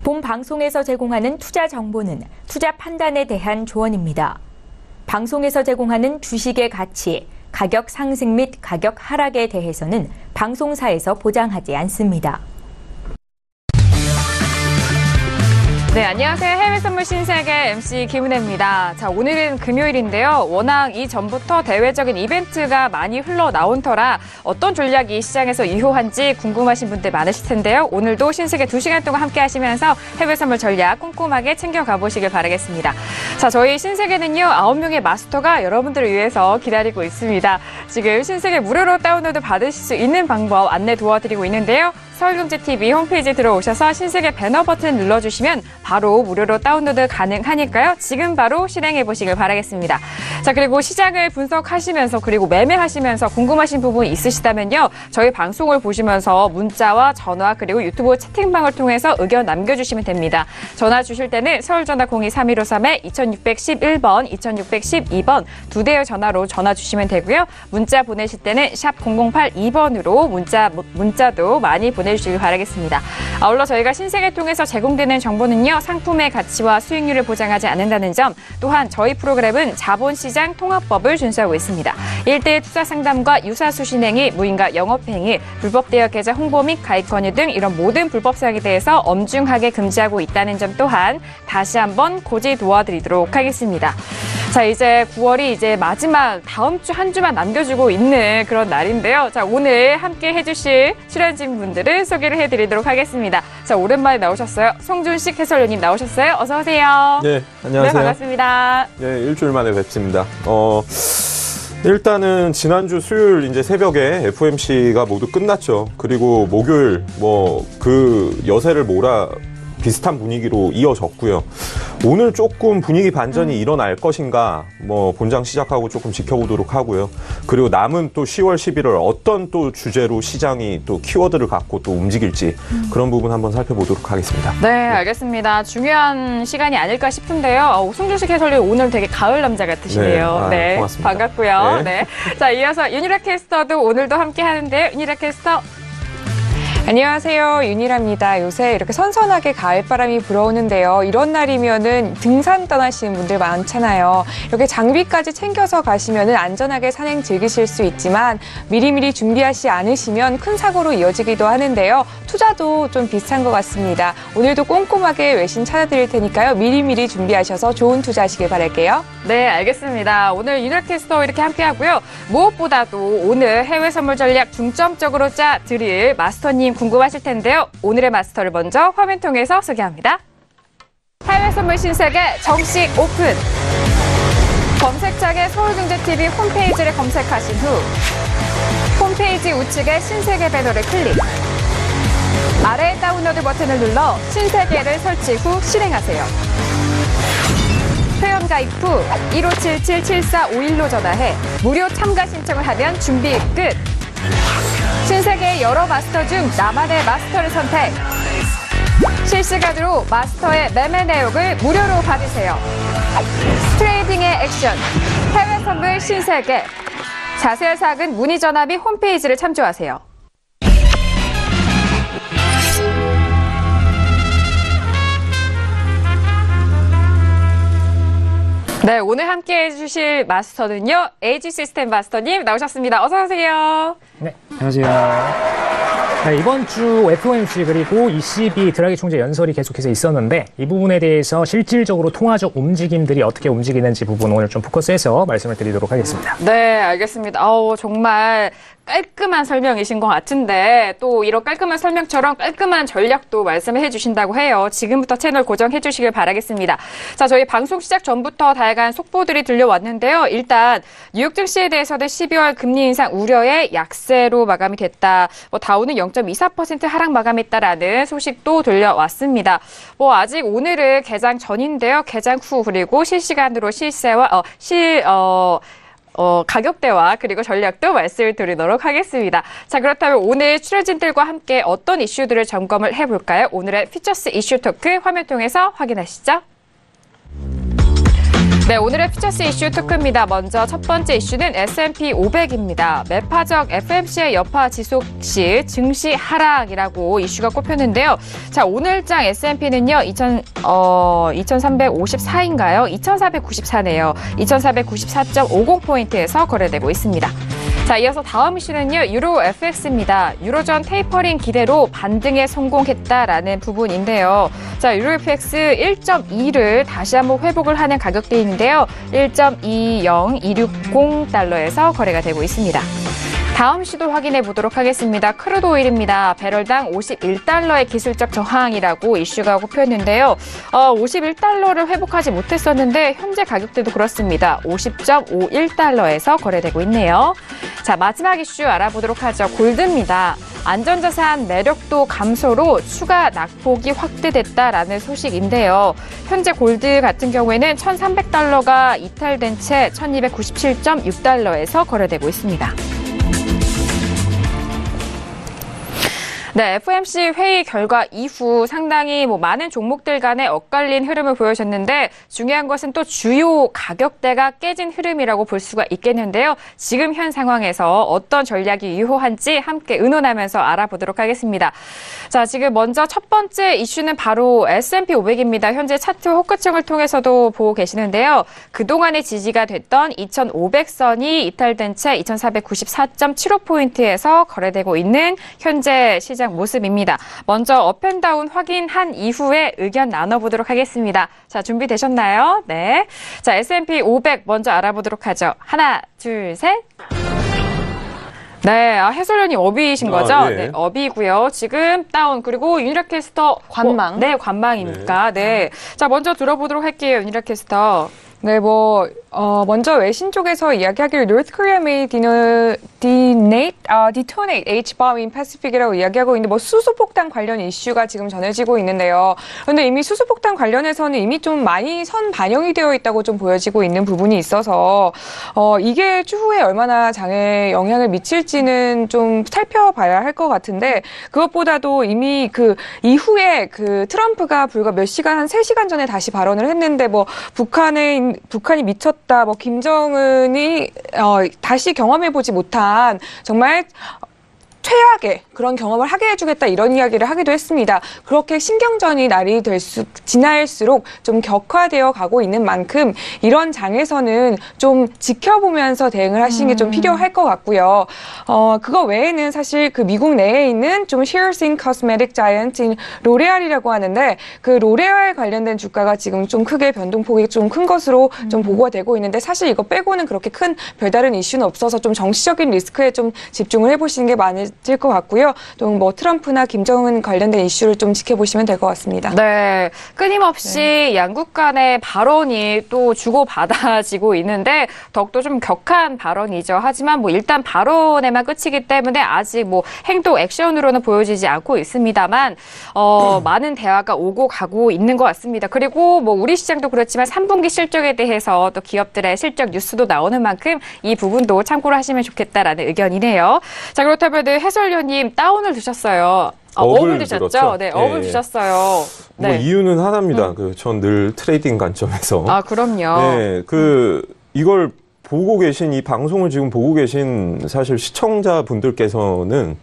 본 방송에서 제공하는 투자 정보는 투자 판단에 대한 조언입니다. 방송에서 제공하는 주식의 가치, 가격 상승 및 가격 하락에 대해서는 방송사에서 보장하지 않습니다. 네, 안녕하세요. 해외 선물 신세계 MC 김은혜입니다. 자, 오늘은 금요일인데요. 워낙 이전부터 대외적인 이벤트가 많이 흘러나온 터라 어떤 전략이 시장에서 유효한지 궁금하신 분들 많으실 텐데요. 오늘도 신세계 2시간 동안 함께 하시면서 해외 선물 전략 꼼꼼하게 챙겨가 보시길 바라겠습니다. 자, 저희 신세계는요, 9명의 마스터가 여러분들을 위해서 기다리고 있습니다. 지금 신세계 무료로 다운로드 받으실 수 있는 방법 안내 도와드리고 있는데요. 서울경제TV 홈페이지에 들어오셔서 신세계 배너 버튼 눌러주시면 바로 무료로 다운로드 가능하니까요. 지금 바로 실행해보시길 바라겠습니다. 자, 그리고 시장을 분석하시면서 그리고 매매하시면서 궁금하신 부분 있으시다면요. 저희 방송을 보시면서 문자와 전화 그리고 유튜브 채팅방을 통해서 의견 남겨주시면 됩니다. 전화 주실 때는 서울전화 02-3153-2611번, 2612번 두 대의 전화로 전화 주시면 되고요. 문자 보내실 때는 샵 0082번으로 문자도 많이 보내주시길 바라겠습니다. 아울러 저희가 신세계 통해서 제공되는 정보는요, 상품의 가치와 수익률을 보장하지 않는다는 점, 또한 저희 프로그램은 자본시장 통합법을 준수하고 있습니다. 1대1 투자 상담과 유사수 신행위, 무인가 영업행위, 불법 대여 계좌 홍보 및 가입 권유 등 이런 모든 불법 사항에 대해서 엄중하게 금지하고 있다는 점 또한 다시 한번 고지 도와드리도록 하겠습니다. 자, 이제 9월이 이제 마지막 다음 주 한 주만 남겨주고 있는 그런 날인데요. 자, 오늘 함께 해주실 출연진 분들을 소개를 해드리도록 하겠습니다. 자, 오랜만에 나오셨어요. 송준식 해설위원님 나오셨어요. 어서 오세요. 네, 안녕하세요. 네, 반갑습니다. 네, 일주일 만에 뵙습니다. 일단은 지난주 수요일 이제 새벽에 FOMC가 모두 끝났죠. 그리고 목요일 그 여세를 몰아 비슷한 분위기로 이어졌고요. 오늘 조금 분위기 반전이 일어날 것인가 본장 시작하고 조금 지켜보도록 하고요. 그리고 남은 또 10월, 11월 어떤 또 주제로 시장이 또 키워드를 갖고 또 움직일지 그런 부분 한번 살펴보도록 하겠습니다. 네, 알겠습니다. 중요한 시간이 아닐까 싶은데요. 송준식 해설위 오늘 되게 가을 남자 같으시네요. 네, 고맙습니다. 반갑고요. 네. 자, 이어서 윤희라 캐스터도 오늘도 함께 하는데요. 윤희라 캐스터. 안녕하세요. 윤희라입니다. 요새 이렇게 선선하게 가을바람이 불어오는데요. 이런 날이면은 등산 떠나시는 분들 많잖아요. 이렇게 장비까지 챙겨서 가시면은 안전하게 산행 즐기실 수 있지만 미리미리 준비하지 않으시면 큰 사고로 이어지기도 하는데요. 투자도 좀 비슷한 것 같습니다. 오늘도 꼼꼼하게 외신 찾아드릴 테니까요. 미리미리 준비하셔서 좋은 투자하시길 바랄게요. 네, 알겠습니다. 오늘 윤희라 캐스터 이렇게 함께 하고요. 무엇보다도 오늘 해외 선물 전략 중점적으로 짜드릴 마스터님 궁금하실 텐데요. 오늘의 마스터를 먼저 화면 통해서 소개합니다. 해외 선물 신세계 정식 오픈! 검색창에 서울경제TV 홈페이지를 검색하신 후 홈페이지 우측에 신세계 배너를 클릭. 아래 다운로드 버튼을 눌러 신세계를 설치 후 실행하세요. 회원 가입 후 1577-7451로 전화해 무료 참가 신청을 하면 준비 끝! 신세계의 여러 마스터 중 나만의 마스터를 선택. 실시간으로 마스터의 매매 내역을 무료로 받으세요. 트레이딩의 액션, 해외 선물 신세계. 자세한 사항은 문의 전화 및 홈페이지를 참조하세요. 네, 오늘 함께 해주실 마스터는요, 에이지 시스템 마스터님 나오셨습니다. 어서 오세요. 네, 안녕하세요. 네, 이번 주 FOMC 그리고 ECB 드라기 총재 연설이 계속해서 있었는데 이 부분에 대해서 실질적으로 통화적 움직임들이 어떻게 움직이는지 부분 오늘 좀 포커스해서 말씀을 드리도록 하겠습니다. 네, 알겠습니다. 정말 깔끔한 설명이신 것 같은데 또 이런 깔끔한 설명처럼 깔끔한 전략도 말씀을 해주신다고 해요. 지금부터 채널 고정해 주시길 바라겠습니다. 자, 저희 방송 시작 전부터 다양한 속보들이 들려왔는데요. 일단 뉴욕 증시에 대해서는 12월 금리 인상 우려의 약세로 마감이 됐다. 다우는 0.24% 하락 마감했다라는 소식도 들려왔습니다. 아직 오늘은 개장 전인데요. 개장 후 그리고 실시간으로 가격대와 그리고 전략도 말씀을 드리도록 하겠습니다. 자, 그렇다면 오늘 출연진들과 함께 어떤 이슈들을 점검을 해볼까요? 오늘의 피처스 이슈 토크 화면 통해서 확인하시죠. 네, 오늘의 피처스 이슈 토크입니다. 먼저 첫 번째 이슈는 S&P 500입니다. 매파적 FMC의 여파 지속 시 증시 하락이라고 이슈가 꼽혔는데요. 자, 오늘장 S&P는요, 2354인가요? 2494네요. 2494.50포인트에서 거래되고 있습니다. 자, 이어서 다음 이슈는요, 유로 FX입니다. 유로존 테이퍼링 기대로 반등에 성공했다라는 부분인데요. 자, 유로 FX 1.2를 다시 한번 회복을 하는 가격대인데요. 1.20260달러에서 거래가 되고 있습니다. 다음 시도 확인해 보도록 하겠습니다. 크루드 오일입니다. 배럴당 51달러의 기술적 저항이라고 이슈가 꼽혔는데요. 51달러를 회복하지 못했었는데 현재 가격대도 그렇습니다. 50.51달러에서 거래되고 있네요. 자, 마지막 이슈 알아보도록 하죠. 골드입니다. 안전자산 내력도 감소로 추가 낙폭이 확대됐다라는 소식인데요. 현재 골드 같은 경우에는 1,300달러가 이탈된 채 1,297.6달러에서 거래되고 있습니다. 네, FOMC 회의 결과 이후 상당히 많은 종목들 간에 엇갈린 흐름을 보여줬는데 중요한 것은 또 주요 가격대가 깨진 흐름이라고 볼 수가 있겠는데요. 지금 현 상황에서 어떤 전략이 유효한지 함께 의논하면서 알아보도록 하겠습니다. 자, 지금 먼저 첫 번째 이슈는 바로 S&P 500입니다. 현재 차트 호가층을 통해서도 보고 계시는데요. 그동안의 지지가 됐던 2,500선이 이탈된 채 2,494.75포인트에서 거래되고 있는 현재 시장 모습입니다. 먼저 업앤다운 확인한 이후에 의견 나눠보도록 하겠습니다. 자, 준비되셨나요? 네. 자, S&P 500 먼저 알아보도록 하죠. 하나, 둘, 셋. 네, 해설위원이 업이신 거죠? 예. 네, 업이고요. 지금 다운, 그리고 유니라캐스터 관망. 네, 관망입니까? 네. 자, 먼저 들어보도록 할게요, 유니라캐스터. 네, 먼저 외신 쪽에서 이야기하기를 North Korea may detonate H-bomb in Pacific이라고 이야기하고 있는데 수소폭탄 관련 이슈가 지금 전해지고 있는데요. 그런데 이미 수소폭탄 관련해서는 이미 좀 많이 선 반영이 되어 있다고 좀 보여지고 있는 부분이 있어서 이게 추후에 얼마나 장에 영향을 미칠지는 좀 살펴봐야 할 것 같은데 그것보다도 이미 그 이후에 그 트럼프가 불과 몇 시간, 한 3시간 전에 다시 발언을 했는데 북한이 미쳤다, 김정은이 다시 경험해보지 못한 정말 최악의 그런 경험을 하게 해주겠다 이런 이야기를 하기도 했습니다. 그렇게 신경전이 날이 지날수록 좀 격화되어 가고 있는 만큼 이런 장에서는 좀 지켜보면서 대응을 하시는 게 좀 필요할 것 같고요. 그거 외에는 사실 그 미국 내에 있는 좀 shares in cosmetic giant인 로레알이라고 하는데 그 로레알 관련된 주가가 지금 좀 크게 변동폭이 좀 큰 것으로 좀 보고가 되고 있는데 사실 이거 빼고는 그렇게 큰 별다른 이슈는 없어서 좀 정치적인 리스크에 좀 집중을 해보시는 게 맞을 것 같고요. 또 트럼프나 김정은 관련된 이슈를 좀 지켜보시면 될 것 같습니다. 네, 끊임없이 양국 간의 발언이 또 주고받아지고 있는데 더욱더 좀 격한 발언이죠. 하지만 일단 발언에만 끝이기 때문에 아직 행동 액션으로는 보여지지 않고 있습니다만 많은 대화가 오고 가고 있는 것 같습니다. 그리고 우리 시장도 그렇지만 3분기 실적에 대해서 또 기업들의 실적 뉴스도 나오는 만큼 이 부분도 참고를 하시면 좋겠다라는 의견이네요. 자, 그렇다면 해설위원님 다운을 드셨어요. 업을 드셨죠? 들었죠? 네, 업을 드셨어요. 네. 이유는 하나입니다. 전 늘 트레이딩 관점에서. 아, 그럼요. 네, 이걸 보고 계신, 이 방송을 지금 보고 계신 사실 시청자분들께서는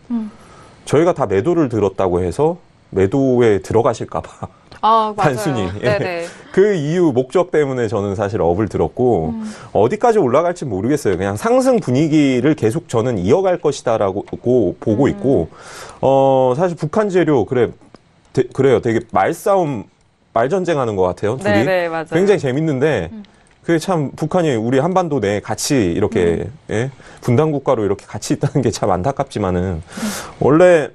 저희가 다 매도를 들었다고 해서 매도에 들어가실까봐. 맞아요. 단순히. 네네. 그 이유, 목적 때문에 저는 사실 업을 들었고, 어디까지 올라갈지 모르겠어요. 그냥 상승 분위기를 계속 저는 이어갈 것이다라고 보고 있고, 사실 북한 재료, 그래요. 되게 말전쟁 하는 것 같아요. 둘이. 네네, 맞아요. 굉장히 재밌는데, 그게 참 북한이 우리 한반도 내에 같이 이렇게, 분단국가로 이렇게 같이 있다는 게 참 안타깝지만은, 원래,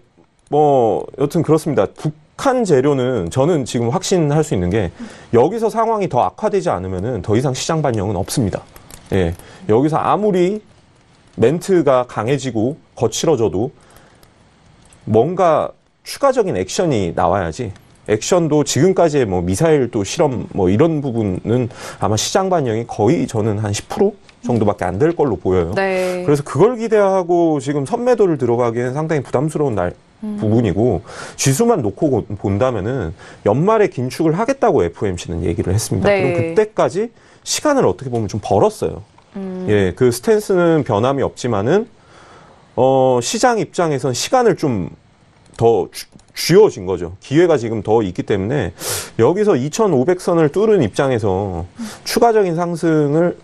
여튼 그렇습니다. 북한 재료는 저는 지금 확신할 수 있는 게 여기서 상황이 더 악화되지 않으면은 더 이상 시장 반영은 없습니다. 예. 여기서 아무리 멘트가 강해지고 거칠어져도 뭔가 추가적인 액션이 나와야지 액션도 지금까지의 뭐 미사일 또 실험 뭐 이런 부분은 아마 시장 반영이 거의 저는 한 10% 정도밖에 안 될 걸로 보여요. 네. 그래서 그걸 기대하고 지금 선매도를 들어가기에는 상당히 부담스러운 부분이고 지수만 놓고 본다면은 연말에 긴축을 하겠다고 FOMC는 얘기를 했습니다. 네. 그럼 그때까지 시간을 어떻게 보면 좀 벌었어요. 예, 그 스탠스는 변함이 없지만은 시장 입장에선 시간을 좀 더 쥐어진 거죠. 기회가 지금 더 있기 때문에 여기서 2,500선을 뚫은 입장에서 추가적인 상승을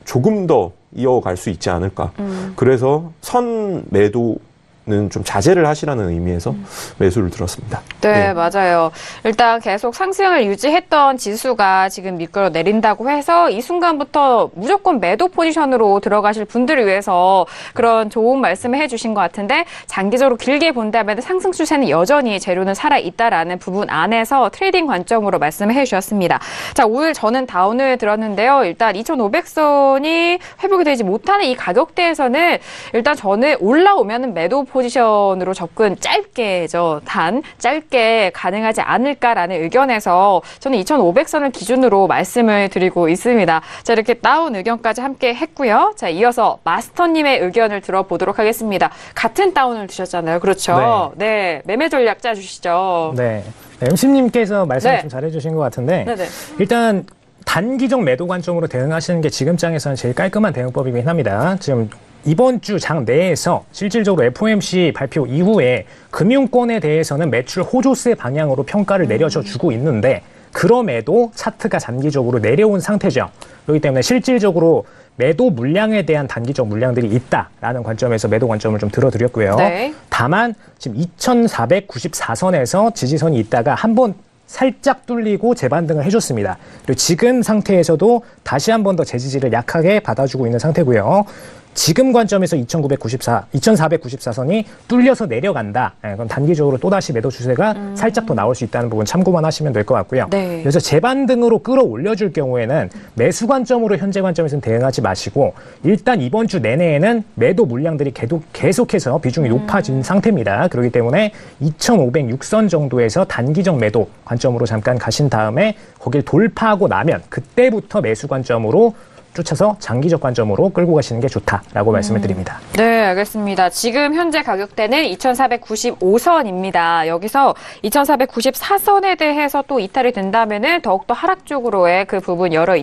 조금 더 이어갈 수 있지 않을까. 그래서 선 매도는 좀 자제를 하시라는 의미에서 매수를 들었습니다. 네, 맞아요. 일단 계속 상승을 유지했던 지수가 지금 미끌어 내린다고 해서 이 순간부터 무조건 매도 포지션으로 들어가실 분들을 위해서 그런 좋은 말씀을 해주신 것 같은데 장기적으로 길게 본다면 상승 추세는 여전히 재료는 살아있다라는 부분 안에서 트레이딩 관점으로 말씀을 해주셨습니다. 자, 오늘 저는 다운을 들었는데요. 일단 2,500선이 회복이 되지 못하는 이 가격대에서는 일단 저는 올라오면은 매도 포지션으로 접근 짧게죠. 단 짧게 가능하지 않을까라는 의견에서 저는 2,500선을 기준으로 말씀을 드리고 있습니다. 자, 이렇게 다운 의견까지 함께 했고요. 자, 이어서 마스터님의 의견을 들어보도록 하겠습니다. 같은 다운을 드셨잖아요. 그렇죠? 네. 매매 전략 짜주시죠. 네. MC님께서 말씀을 네. 좀 잘해주신 것 같은데 네네. 일단 단기적 매도 관점으로 대응하시는 게 지금 장에서는 제일 깔끔한 대응법이긴 합니다. 지금 이번 주 장 내에서 실질적으로 FOMC 발표 이후에 금융권에 대해서는 매출 호조세 방향으로 평가를 내려줘 주고 있는데 그럼에도 차트가 단기적으로 내려온 상태죠. 그렇기 때문에 실질적으로 매도 물량에 대한 단기적 물량들이 있다라는 관점에서 매도 관점을 좀 들어드렸고요. 네. 다만 지금 2,494선에서 지지선이 있다가 한번 살짝 뚫리고 재반등을 해줬습니다. 그리고 지금 상태에서도 다시 한 번 더 재지지를 약하게 받아주고 있는 상태고요. 지금 관점에서 2,494선이 뚫려서 내려간다. 그럼 단기적으로 또다시 매도 추세가 살짝 더 나올 수 있다는 부분 참고만 하시면 될 것 같고요. 네. 그래서 재반등으로 끌어올려줄 경우에는 매수 관점으로 현재 관점에서는 대응하지 마시고 일단 이번 주 내내에는 매도 물량들이 계속해서 비중이 높아진 상태입니다. 그렇기 때문에 2,506선 정도에서 단기적 매도 관점으로 잠깐 가신 다음에 거길 돌파하고 나면 그때부터 매수 관점으로 쫓아서 장기적 관점으로 끌고 가시는 게 좋다라고 말씀을 드립니다. 네, 알겠습니다. 지금 현재 가격대는 2,495선입니다. 여기서 2,494선에 대해서 또 이탈이 된다면은 더욱더 하락 쪽으로의 그 부분 열려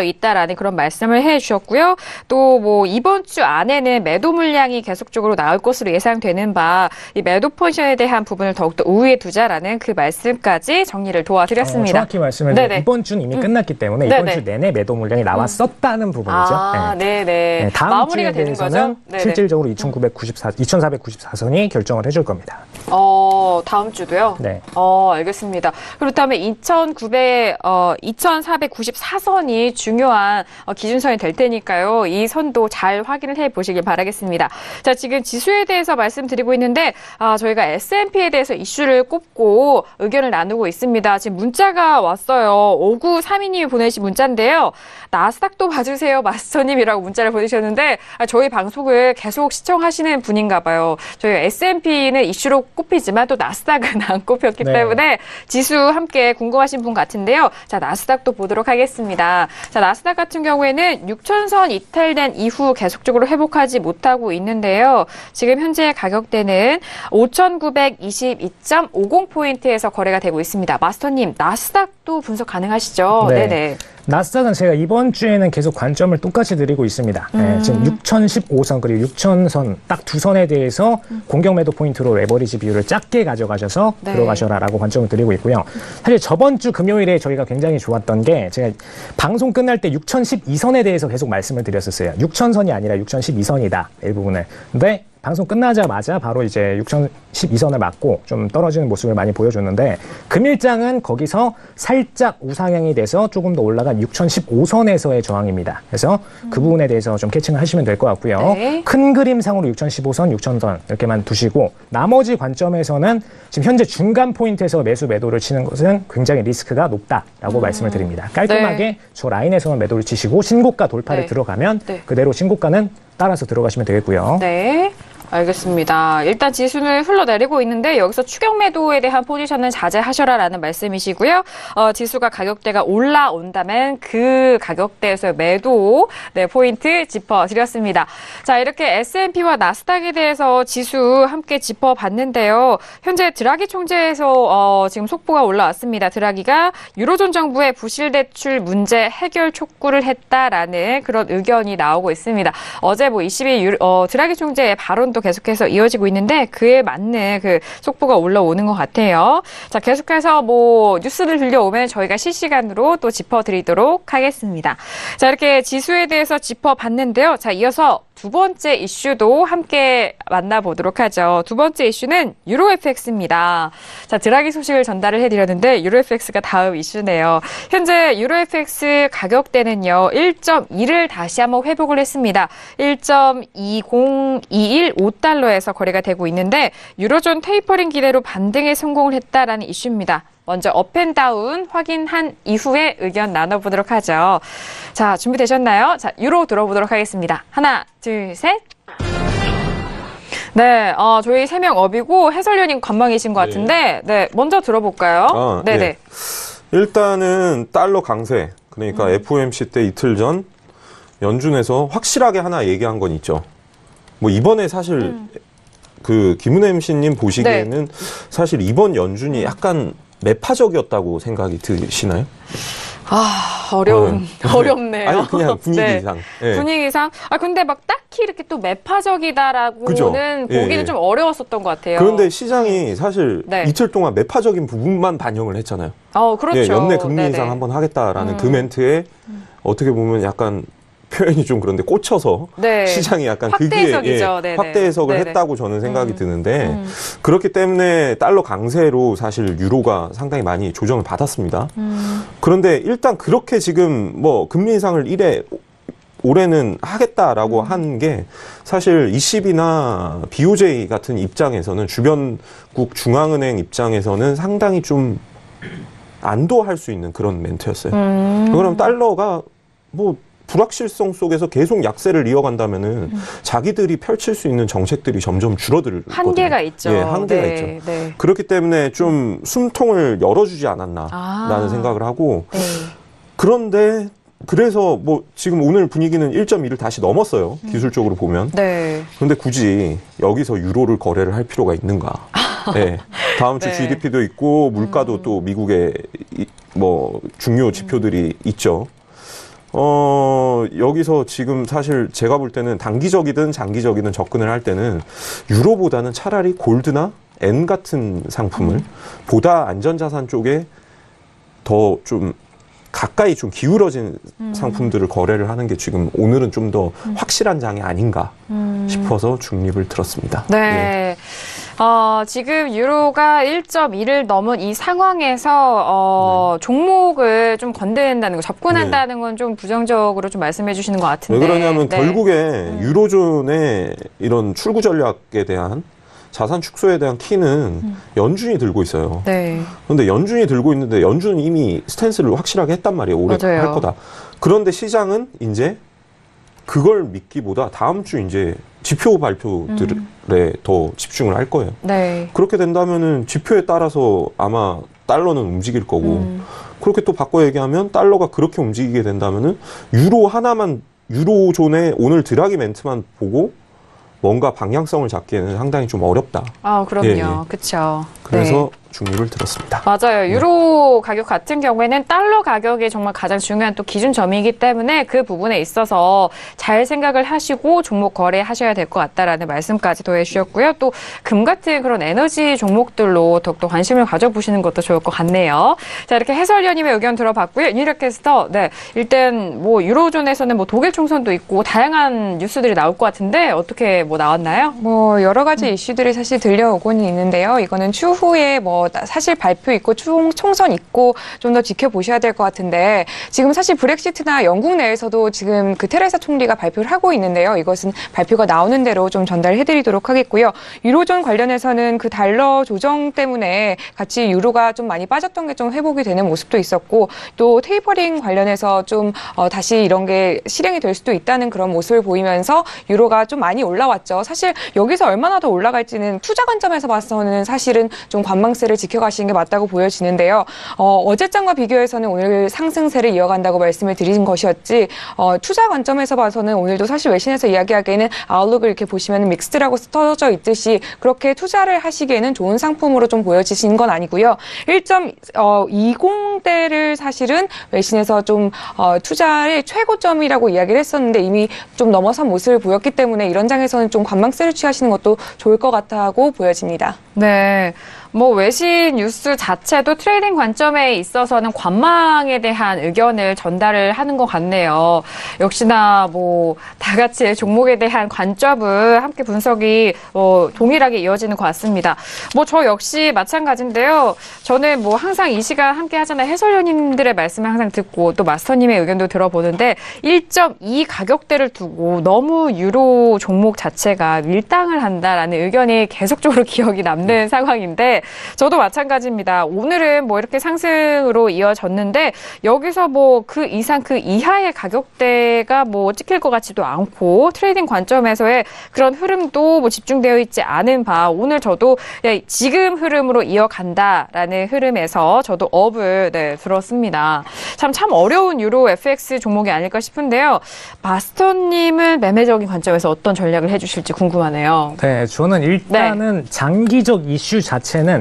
있다라는 그런 말씀을 해주셨고요. 또 뭐 이번 주 안에는 매도 물량이 계속적으로 나올 것으로 예상되는 바 이 매도 포지션에 대한 부분을 더욱더 우위에 두자라는 그 말씀까지 정리를 도와드렸습니다. 정확히 말씀을 드리면 이번 주는 이미 끝났기 때문에 이번 주 내내 매도 물량이 나왔었다는 부분이죠. 네네. 다음 마무리가 주에 되는 대해서는 거죠? 실질적으로 2,494선이 결정을 해줄 겁니다. 다음 주도요? 네. 알겠습니다. 그렇다면 2,494선이 중요한 기준선이 될 테니까요. 이 선도 잘 확인을 해 보시길 바라겠습니다. 자, 지금 지수에 대해서 말씀드리고 있는데, 저희가 S&P에 대해서 이슈를 꼽고 의견을 나누고 있습니다. 지금 문자가 왔어요. 5932님이 보내신 문자인데요. 나스닥도 봐주세요, 마스터님이라고 문자를 보내셨는데, 저희 방송을 계속 시청하시는 분인가 봐요. 저희 S&P는 이슈로 꼽히지만 또 나스닥은 안 꼽혔기 때문에 지수 함께 궁금하신 분 같은데요. 자, 나스닥도 보도록 하겠습니다. 자, 나스닥 같은 경우에는 6,000선 이탈된 이후 계속적으로 회복하지 못하고 있는데요. 지금 현재 가격대는 5,922.50포인트에서 거래가 되고 있습니다. 마스터님, 나스닥도 분석 가능하시죠? 네. 네네. 나스닥은 제가 이번 주에는 계속 관점을 똑같이 드리고 있습니다. 지금 6,015선 그리고 6,000선 딱 두 선에 대해서 공격 매도 포인트로 레버리지 비율을 작게 가져가셔서 들어가셔라라고 관점을 드리고 있고요. 사실 저번 주 금요일에 저희가 굉장히 좋았던 게 제가 방송 끝날 때 6,012선에 대해서 계속 말씀을 드렸었어요. 6,000선이 아니라 6,012선이다. 일부분을. 근데 방송 끝나자마자 바로 이제 6,012선을 맞고 좀 떨어지는 모습을 많이 보여줬는데 금일장은 거기서 살짝 우상향이 돼서 조금 더 올라간 6,015선에서의 저항입니다. 그래서 그 부분에 대해서 좀 캐칭을 하시면 될 것 같고요. 큰 그림상으로 6,015선, 6,000선 이렇게만 두시고 나머지 관점에서는 지금 현재 중간 포인트에서 매수 매도를 치는 것은 굉장히 리스크가 높다라고 말씀을 드립니다. 깔끔하게 저 라인에서만 매도를 치시고 신고가 돌파를 들어가면 그대로 신고가는 따라서 들어가시면 되겠고요. 네. 알겠습니다. 일단 지수는 흘러내리고 있는데 여기서 추격 매도에 대한 포지션은 자제하셔라라는 말씀이시고요. 지수가 가격대가 올라온다면 그 가격대에서의 매도 포인트 짚어드렸습니다. 자, 이렇게 S&P와 나스닥에 대해서 지수 함께 짚어봤는데요. 현재 드라기 총재에서 지금 속보가 올라왔습니다. 드라기가 유로존 정부의 부실 대출 문제 해결 촉구를 했다라는 그런 의견이 나오고 있습니다. 어제 뭐 20일 드라기 총재의 발언도 계속해서 이어지고 있는데 그에 맞는 그 속보가 올라오는 것 같아요. 자, 계속해서 뭐 뉴스를 들려오면 저희가 실시간으로 또 짚어드리도록 하겠습니다. 자, 이렇게 지수에 대해서 짚어봤는데요. 자, 이어서 두 번째 이슈도 함께 만나보도록 하죠. 두 번째 이슈는 유로FX입니다. 자, 드라기 소식을 전달을 해드렸는데 유로FX가 다음 이슈네요. 현재 유로FX 가격대는요. 1.2를 다시 한번 회복을 했습니다. 1.20215달러에서 거래가 되고 있는데 유로존 테이퍼링 기대로 반등에 성공을 했다라는 이슈입니다. 먼저 업앤다운 확인한 이후에 의견 나눠보도록 하죠. 자, 준비되셨나요? 자, 유로 들어보도록 하겠습니다. 하나, 둘, 셋. 네, 저희 3명 업이고 해설위원님 관망이신 것 같은데, 네, 먼저 들어볼까요? 네네. 네. 일단은 달러 강세, 그러니까 FOMC 때 이틀 전 연준에서 확실하게 하나 얘기한 건 있죠. 뭐 이번에 사실 그 김은혜 MC님 보시기에는 사실 이번 연준이 약간 매파적이었다고 생각이 드시나요? 어렵네요. 아니, 그냥 분위기상. 네. 분위기상. 근데 막 딱히 이렇게 또 매파적이다라고는 보기는 좀 어려웠었던 것 같아요. 그런데 시장이 사실 이틀 동안 매파적인 부분만 반영을 했잖아요. 그렇죠. 연내 금리 인상 한번 하겠다라는 그 멘트에 어떻게 보면 약간 표현이 좀 그런데 꽂혀서 시장이 약간 확대 해석을 했다고 저는 생각이 드는데 그렇기 때문에 달러 강세로 사실 유로가 상당히 많이 조정을 받았습니다. 그런데 일단 그렇게 지금 뭐 금리 인상을 올해는 하겠다라고 한 게 사실 ECB나 BOJ 같은 입장에서는 주변국 중앙은행 입장에서는 상당히 좀 안도할 수 있는 그런 멘트였어요. 그럼 달러가 뭐 불확실성 속에서 계속 약세를 이어간다면은 자기들이 펼칠 수 있는 정책들이 점점 줄어들 한계가 있죠. 한계가 있죠. 그렇기 때문에 좀 숨통을 열어주지 않았나라는 생각을 하고 그런데 그래서 뭐 지금 오늘 분위기는 1.2를 다시 넘었어요. 기술적으로 보면. 그런데 굳이 여기서 유로를 거래를 할 필요가 있는가? 다음 주 GDP도 있고 물가도 또 미국의 뭐 중요 지표들이 있죠. 여기서 지금 사실 제가 볼 때는 단기적이든 장기적이든 접근을 할 때는 유로보다는 차라리 골드나 엔 같은 상품을 보다 안전자산 쪽에 더 좀 가까이 좀 기울어진 상품들을 거래를 하는 게 지금 오늘은 좀 더 확실한 장이 아닌가 싶어서 중립을 들었습니다. 지금 유로가 1.2를 넘은 이 상황에서 종목을 좀 건드린다는 거, 접근한다는 건 좀 부정적으로 좀 말씀해 주시는 것 같은데. 왜 그러냐면 결국에 유로존의 이런 출구 전략에 대한 자산 축소에 대한 키는 연준이 들고 있어요. 그런데 연준이 들고 있는데 연준은 이미 스탠스를 확실하게 했단 말이에요. 올해 할 거다. 그런데 시장은 이제 그걸 믿기보다 다음 주 이제 지표 발표들에 더 집중을 할 거예요. 그렇게 된다면은 지표에 따라서 아마 달러는 움직일 거고 그렇게 또 바꿔 얘기하면 달러가 그렇게 움직이게 된다면은 유로존의 오늘 드라기 멘트만 보고 뭔가 방향성을 잡기에는 상당히 좀 어렵다. 그럼요. 그렇죠. 그래서 중립을 들었습니다. 맞아요. 유로 가격 같은 경우에는 달러 가격이 정말 가장 중요한 또 기준점이기 때문에 그 부분에 있어서 잘 생각을 하시고 종목 거래하셔야 될 것 같다라는 말씀까지 더해주셨고요. 또 금 같은 그런 에너지 종목들로 더욱더 관심을 가져보시는 것도 좋을 것 같네요. 자, 이렇게 해설위원님의 의견 들어봤고요. 윤희력 캐스터, 일단 뭐 유로존에서는 뭐 독일 총선도 있고 다양한 뉴스들이 나올 것 같은데 어떻게 뭐 나왔나요? 뭐 여러 가지 이슈들이 사실 들려오고는 있는데요. 이거는 추후에 뭐 사실 발표 있고 총선 있고 좀 더 지켜보셔야 될 것 같은데 지금 사실 브렉시트나 영국 내에서도 지금 그 테레사 총리가 발표를 하고 있는데요. 이것은 발표가 나오는 대로 좀 전달해드리도록 하겠고요. 유로존 관련해서는 그 달러 조정 때문에 같이 유로가 좀 많이 빠졌던 게 좀 회복이 되는 모습도 있었고 또 테이퍼링 관련해서 좀 다시 이런 게 실행이 될 수도 있다는 그런 모습을 보이면서 유로가 좀 많이 올라왔죠. 사실 여기서 얼마나 더 올라갈지는 투자 관점에서 봐서는 사실은 좀 관망세를 지켜가시는 게 맞다고 보여지는데요. 어제장과 비교해서는 오늘 상승세를 이어간다고 말씀을 드린 것이었지 투자 관점에서 봐서는 오늘도 사실 외신에서 이야기하기에는 아웃룩을 이렇게 보시면 믹스드라고 써져 있듯이 그렇게 투자를 하시기에는 좋은 상품으로 좀 보여지신 건 아니고요. 1.20대를 사실은 외신에서 좀 투자의 최고점이라고 이야기를 했었는데 이미 좀 넘어선 모습을 보였기 때문에 이런 장에서는 좀 관망세를 취하시는 것도 좋을 것 같다고 보여집니다. 네. 뭐 외신 뉴스 자체도 트레이딩 관점에 있어서는 관망에 대한 의견을 전달을 하는 것 같네요. 역시나 뭐 다 같이 종목에 대한 관점은 함께 분석이 동일하게 이어지는 것 같습니다. 뭐 저 역시 마찬가지인데요. 저는 뭐 항상 이 시간 함께 하잖아요. 해설위원님들의 말씀을 항상 듣고 또 마스터님의 의견도 들어보는데 1.2 가격대를 두고 너무 유로 종목 자체가 밀당을 한다라는 의견이 계속적으로 기억이 남는 상황인데 저도 마찬가지입니다. 오늘은 뭐 이렇게 상승으로 이어졌는데 여기서 뭐 그 이상 그 이하의 가격대가 뭐 찍힐 것 같지도 않고 트레이딩 관점에서의 그런 흐름도 뭐 집중되어 있지 않은 바 오늘 저도 지금 흐름으로 이어간다라는 흐름에서 저도 업을 들었습니다. 참 어려운 유로 FX 종목이 아닐까 싶은데요. 마스터님은 매매적인 관점에서 어떤 전략을 해주실지 궁금하네요. 네, 저는 일단은 장기적 이슈 자체는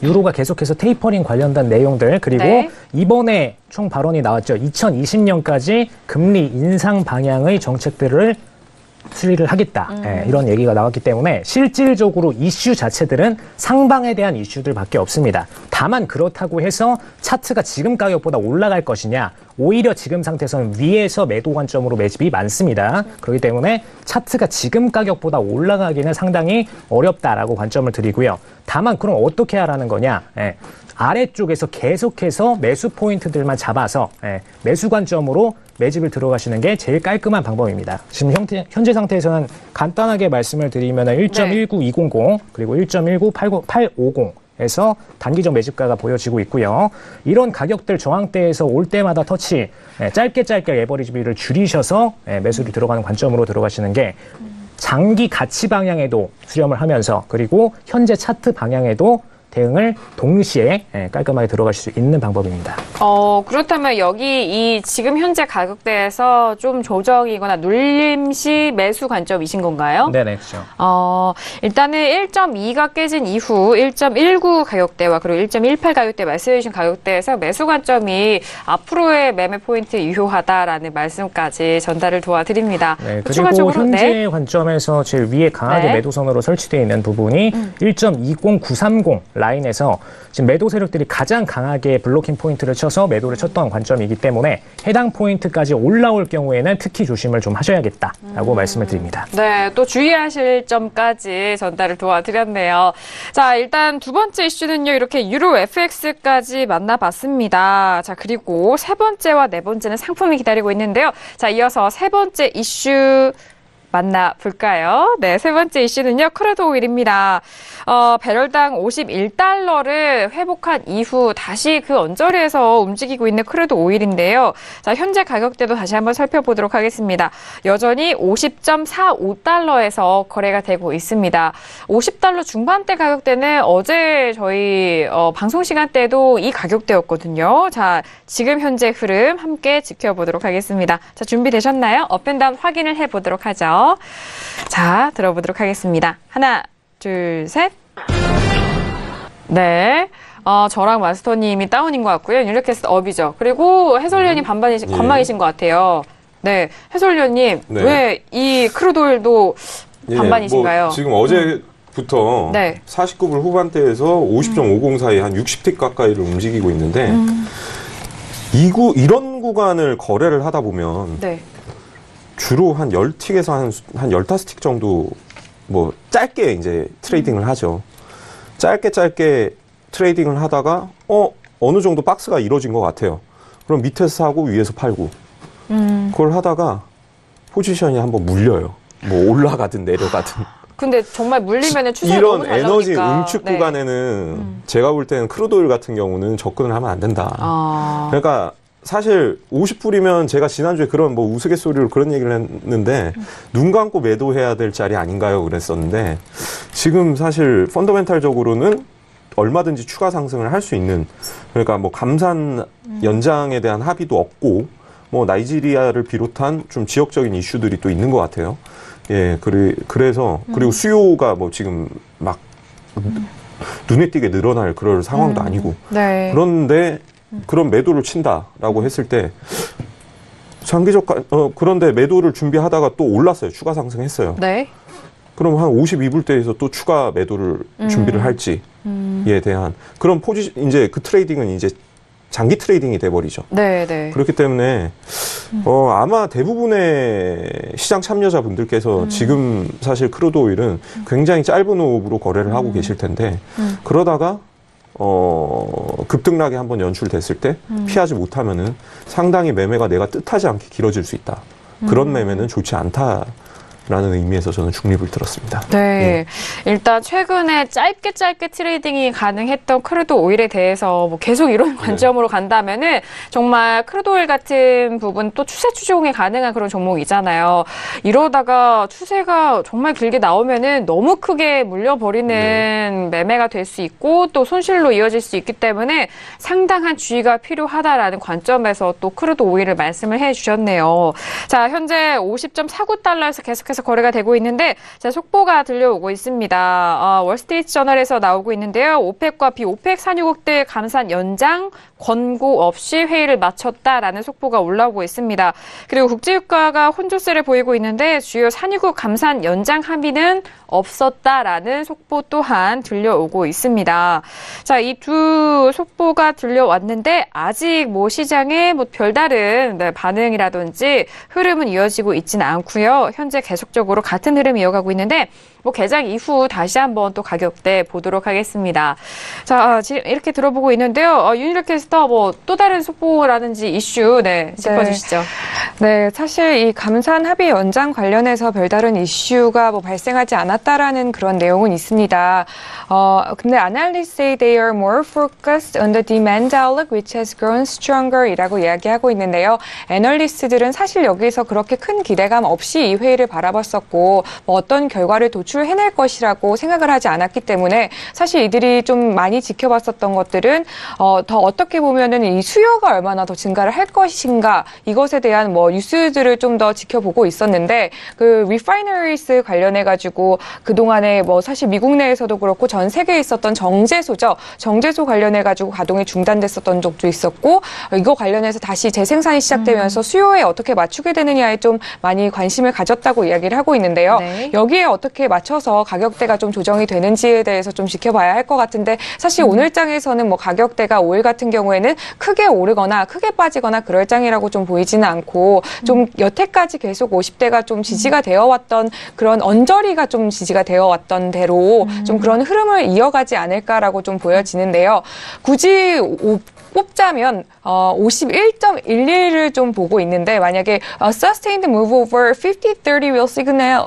유로가 계속해서 테이퍼링 관련된 내용들 그리고 이번에 총 발언이 나왔죠. 2020년까지 금리 인상 방향의 정책들을 수리를 하겠다. 이런 얘기가 나왔기 때문에 실질적으로 이슈 자체들은 상방에 대한 이슈들밖에 없습니다. 다만 그렇다고 해서 차트가 지금 가격보다 올라갈 것이냐 오히려 지금 상태에서는 위에서 매도 관점으로 매집이 많습니다. 그렇기 때문에 차트가 지금 가격보다 올라가기는 상당히 어렵다라고 관점을 드리고요. 다만 그럼 어떻게 하라는 거냐. 아래쪽에서 계속해서 매수 포인트들만 잡아서 매수 관점으로 매집을 들어가시는 게 제일 깔끔한 방법입니다. 지금 현재 상태에서는 간단하게 말씀을 드리면 1.19200 그리고 1.19850에서 단기적 매집가가 보여지고 있고요. 이런 가격들 저항대에서 올 때마다 터치 짧게 레버리지 비율을 줄이셔서 매수를 들어가는 관점으로 들어가시는 게 장기 가치 방향에도 수렴을 하면서 그리고 현재 차트 방향에도 대응을 동시에 깔끔하게 들어가실 수 있는 방법입니다. 그렇다면 여기 이 지금 현재 가격대에서 좀 조정이거나 눌림시 매수 관점이신 건가요? 네네, 그렇죠. 일단은 1.2가 깨진 이후 1.19 가격대와 그리고 1.18 가격대 말씀해 주신 가격대에서 매수 관점이 앞으로의 매매 포인트 유효하다라는 말씀까지 전달을 도와드립니다. 네, 그리고 현재 관점에서 제일 위에 강하게 매도선으로 설치되어 있는 부분이 1.20930 라인에서 지금 매도 세력들이 가장 강하게 블로킹 포인트를 쳐서 매도를 쳤던 관점이기 때문에 해당 포인트까지 올라올 경우에는 특히 조심을 좀 하셔야겠다라고 말씀을 드립니다. 네, 또 주의하실 점까지 전달을 도와드렸네요. 자, 일단 두 번째 이슈는요. 이렇게 유로 FX까지 만나봤습니다. 자, 그리고 세 번째와 네 번째는 상품이 기다리고 있는데요. 자, 이어서 세 번째 이슈 만나볼까요? 네, 세 번째 이슈는요. 크루드 오일입니다. 배럴당 51달러를 회복한 이후 다시 그 언저리에서 움직이고 있는 크루드 오일인데요. 자, 현재 가격대도 다시 한번 살펴보도록 하겠습니다. 여전히 50.45달러에서 거래가 되고 있습니다. 50달러 중반대 가격대는 어제 저희 방송 시간 때도 이 가격대였거든요. 자, 지금 현재 흐름 함께 지켜보도록 하겠습니다. 자, 준비되셨나요? 업앤다운 확인을 해보도록 하죠. 자, 들어보도록 하겠습니다. 하나, 둘, 셋. 네. 저랑 마스터님이 다운인 것 같고요. 뉴레캐스트 업이죠. 그리고 해설위원님 관망이신 것 같아요. 네. 해설위원님, 왜 이 크루돌도 반반이신가요? 뭐 지금 어제부터 49불 후반대에서 50.50 사이 한 60틱 가까이를 움직이고 있는데 이런 구간을 거래를 하다 보면 주로 한 10틱에서 한 15틱 정도 뭐 짧게 이제 트레이딩을 하죠. 짧게 트레이딩을 하다가 어느 정도 박스가 이루어진 것 같아요. 그럼 밑에서 사고 위에서 팔고 그걸 하다가 포지션이 한번 물려요. 뭐 올라가든 내려가든. 근데 정말 물리면은 추세가 이런 너무 잘 에너지 나오니까. 응축 네. 구간에는 제가 볼 때는 크루드오일 같은 경우는 접근을 하면 안 된다. 그러니까 사실 50불이면 제가 지난주에 그런 뭐 우스갯소리로 그런 얘기를 했는데 눈 감고 매도해야 될 자리 아닌가요? 그랬었는데 지금 사실 펀더멘탈적으로는 얼마든지 추가 상승을 할 수 있는, 그러니까 뭐 감산 연장에 대한 합의도 없고 뭐 나이지리아를 비롯한 좀 지역적인 이슈들이 또 있는 것 같아요. 예, 그래서 그리고 수요가 뭐 지금 막 눈에 띄게 늘어날 그럴 상황도 아니고. 네. 그런데 그런 매도를 친다라고 했을 때 장기적 그런데 매도를 준비하다가 또 올랐어요. 추가 상승했어요. 네. 그럼 한 52불대에서 또 추가 매도를 준비를 할지에 대한 그런 이제 그 트레이딩은 이제 장기 트레이딩이 돼버리죠. 네, 네. 그렇기 때문에 아마 대부분의 시장 참여자분들께서 지금 사실 크루드 오일은 굉장히 짧은 호흡으로 거래를 하고 계실 텐데 그러다가 급등락이 한번 연출됐을 때 피하지 못하면은 상당히 매매가 내가 뜻하지 않게 길어질 수 있다. 그런 매매는 좋지 않다라는 의미에서 저는 중립을 들었습니다. 네. 일단 최근에 짧게 트레이딩이 가능했던 크루드 오일에 대해서 뭐 계속 이런 관점으로 간다면은 정말 크루드 오일 같은 부분 또 추세 추종이 가능한 그런 종목이잖아요. 이러다가 추세가 정말 길게 나오면은 너무 크게 물려버리는 매매가 될 수 있고 또 손실로 이어질 수 있기 때문에 상당한 주의가 필요하다라는 관점에서 또 크루드 오일을 말씀을 해주셨네요. 자, 현재 50.49달러에서 계속해서 거래가 되고 있는데 자, 속보가 들려오고 있습니다. 월스트리트 저널에서 나오고 있는데요. 오펙과 비오펙 산유국들 감산 연장 권고 없이 회의를 마쳤다라는 속보가 올라오고 있습니다. 그리고 국제유가가 혼조세를 보이고 있는데 주요 산유국 감산 연장 합의는 없었다라는 속보 또한 들려오고 있습니다. 자, 이 두 속보가 들려왔는데 아직 뭐 시장에 뭐 별다른 반응이라든지 흐름은 이어지고 있지는 않고요. 현재 계속적으로 같은 흐름이 이어가고 있는데 뭐 개장 이후 다시 한번 또 가격대 보도록 하겠습니다. 자, 지금 이렇게 들어보고 있는데요. 윤희락 캐스터 뭐 또 다른 속보라든지 이슈 짚어주시죠. 네, 사실 이 감산 합의 연장 관련해서 별다른 이슈가 뭐 발생하지 않았다라는 그런 내용은 있습니다. 근데 analysts say they are more focused on the demand outlook which has grown stronger 이라고 이야기하고 있는데요. 애널리스트들은 사실 여기서 그렇게 큰 기대감 없이 이 회의를 바라봤었고 뭐 어떤 결과를 도출해낼 것이라고 생각을 하지 않았기 때문에 사실 이들이 좀 많이 지켜봤었던 것들은 더 어떻게 보면은 이 수요가 얼마나 더 증가를 할 것인가 이것에 대한 뭐 뉴스들을 좀 더 지켜보고 있었는데 그 refineries 관련해 가지고 그동안에 뭐 사실 미국 내에서도 그렇고 전 세계에 있었던 정제소죠. 정제소 관련해 가지고 가동이 중단됐었던 적도 있었고 이거 관련해서 다시 재생산이 시작되면서 수요에 어떻게 맞추게 되느냐에 좀 많이 관심을 가졌다고 이야기를 하고 있는데요. 네. 여기에 어떻게 맞춰서 가격대가 좀 조정이 되는지에 대해서 좀 지켜봐야 할 것 같은데 사실 오늘 장에서는 뭐 가격대가 오일 같은 경우에는 크게 오르거나 크게 빠지거나 그럴 장이라고 좀 보이지는 않고 좀 여태까지 계속 50대가 좀 지지가 되어 왔던 그런 언저리가 좀 지지가 되어 왔던 대로 좀 그런 흐름을 이어가지 않을까라고 좀 보여지는데요. 굳이 뽑자면 51.11을 좀 보고 있는데 만약에 sustained move over 50-30 will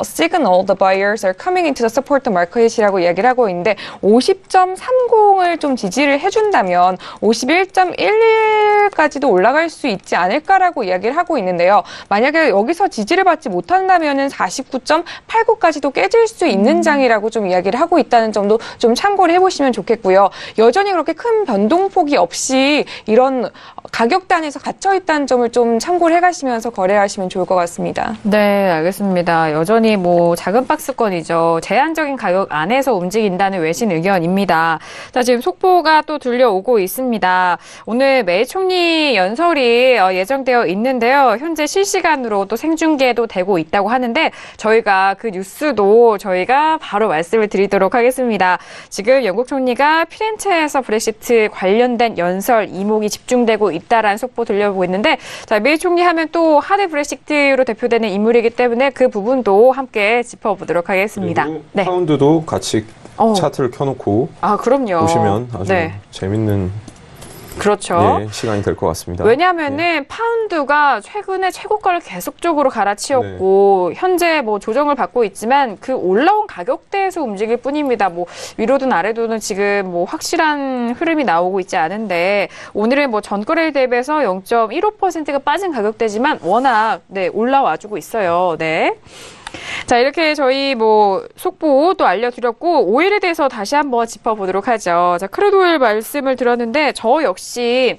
signal the buyers are coming into the support the market이라고 이야기를 하고 있는데 50.30을 좀 지지를 해준다면 51.11까지도 올라갈 수 있지 않을까라고 이야기를 하고 있는데요. 만약에 여기서 지지를 받지 못한다면은 49.89까지도 깨질 수 있는 장이라고 좀 이야기를 하고 있다는 점도 좀 참고를 해보시면 좋겠고요. 여전히 그렇게 큰 변동폭이 없이 이런 가격단에서 갇혀있다는 점을 좀 참고를 해가시면서 거래하시면 좋을 것 같습니다. 네, 알겠습니다. 여전히 뭐 작은 박스권이죠. 제한적인 가격 안에서 움직인다는 외신 의견입니다. 자, 지금 속보가 또 들려오고 있습니다. 오늘 메이 총리 연설이 예정되어 있는데요. 현재 실시간으로 또 생중계도 되고 있다고 하는데 저희가 그 뉴스도 저희가 바로 말씀을 드리도록 하겠습니다. 지금 영국 총리가 피렌체에서 브렉시트 관련된 연설 이목이 집중되고 있다라는 속보 들려오고 있는데 자, 메이 총리 하면 또 하드 브렉시트로 대표되는 인물이기 때문에 그 부분도 함께 짚어보도록 하겠습니다. 네. 파운드도 같이 차트를 켜놓고 그럼요. 보시면 아주 재밌는 그렇죠. 시간이 될 것 같습니다. 왜냐하면은 파운드가 최근에 최고가를 계속적으로 갈아치웠고 현재 뭐 조정을 받고 있지만 그 올라온 가격대에서 움직일 뿐입니다. 뭐 위로든 아래로든 지금 뭐 확실한 흐름이 나오고 있지 않은데 오늘은 뭐 전거래일 대비해서 0.15%가 빠진 가격대지만 워낙 올라와주고 있어요. 네. 자, 이렇게 저희 뭐 속보도 알려드렸고 오일에 대해서 다시 한번 짚어보도록 하죠. 자, 크루드 오일 말씀을 들었는데 저 역시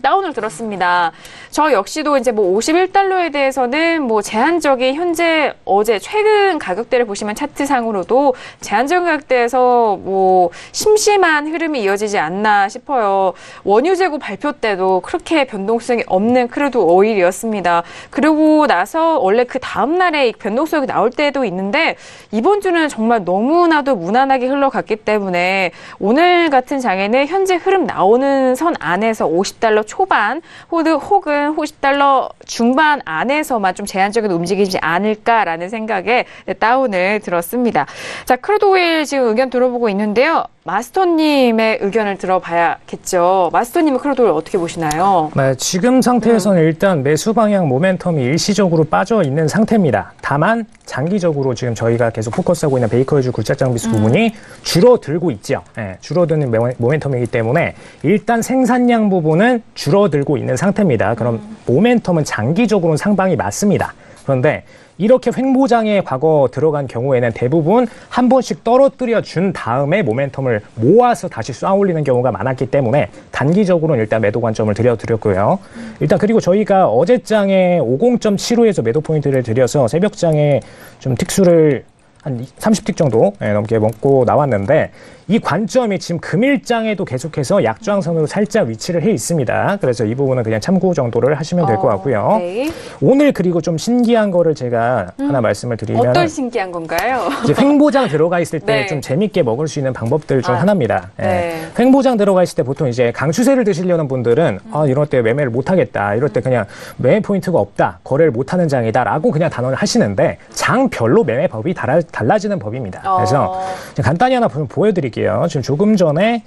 다운을 들었습니다. 저 역시도 이제 뭐 51달러에 대해서는 뭐 제한적인 현재 어제 최근 가격대를 보시면 차트상으로도 제한적인 가격대에서 뭐 심심한 흐름이 이어지지 않나 싶어요. 원유 재고 발표 때도 그렇게 변동성이 없는 크루드 오일이었습니다. 그리고 나서 원래 그 다음 날에 변동성이 나올 때도 있는데 이번 주는 정말 너무나도 무난하게 흘러갔기 때문에 오늘 같은 장에는 현재 흐름 나오는 선 안에서 50달러 초반 혹은 50달러 중반 안에서만 좀 제한적인 움직이지 않을까라는 생각에 다운을 들었습니다. 자, 크루드 오일 지금 의견 들어보고 있는데요. 마스터님의 의견을 들어봐야겠죠. 마스터님은 크루드 오일 어떻게 보시나요? 네, 지금 상태에서는 일단 매수 방향 모멘텀이 일시적으로 빠져 있는 상태입니다. 다만 장기적으로 지금 저희가 계속 포커스하고 있는 베이커즈 굴착장 비수 부분이 줄어들고 있죠. 네, 줄어드는 모멘텀이기 때문에 일단 생산량 부분은 줄어들고 있는 상태입니다. 그럼 모멘텀은 장기적으로는 상방이 맞습니다. 그런데 이렇게 횡보장에 과거 들어간 경우에는 대부분 한 번씩 떨어뜨려 준 다음에 모멘텀을 모아서 다시 쏘아 올리는 경우가 많았기 때문에 단기적으로는 일단 매도 관점을 드렸고요. 일단 그리고 저희가 어제장에 50.75에서 매도 포인트를 드려서 새벽장에 좀 틱수를 한 30틱 정도 넘게 먹고 나왔는데 이 관점이 지금 금일장에도 계속해서 약저항선으로 살짝 위치를 해 있습니다. 그래서 이 부분은 그냥 참고 정도를 하시면 될 것 같고요. 네. 오늘 그리고 좀 신기한 거를 제가 하나 말씀을 드리면 어떤 신기한 건가요? 이제 횡보장 들어가 있을 때 네. 좀 재밌게 먹을 수 있는 방법들 중 하나입니다. 네. 횡보장 들어가 있을 때 보통 이제 강추세를 드시려는 분들은 이럴 때 매매를 못 하겠다. 이럴 때 그냥 매매 포인트가 없다. 거래를 못 하는 장이다라고 그냥 단언을 하시는데 장별로 매매법이 달라지는 법입니다. 그래서 간단히 하나 보여드릴게요. 지금 조금 전에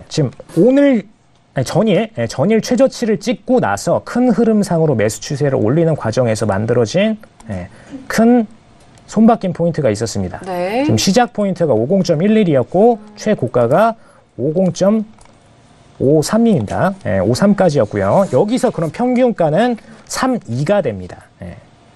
지금 오늘 전일 최저치를 찍고 나서 큰 흐름상으로 매수 추세를 올리는 과정에서 만들어진 큰 손바뀜 포인트가 있었습니다. 네. 지금 시작 포인트가 50.11이었고 최고가가 50.53입니다. 53까지였고요. 여기서 그럼 평균가는 32가 됩니다.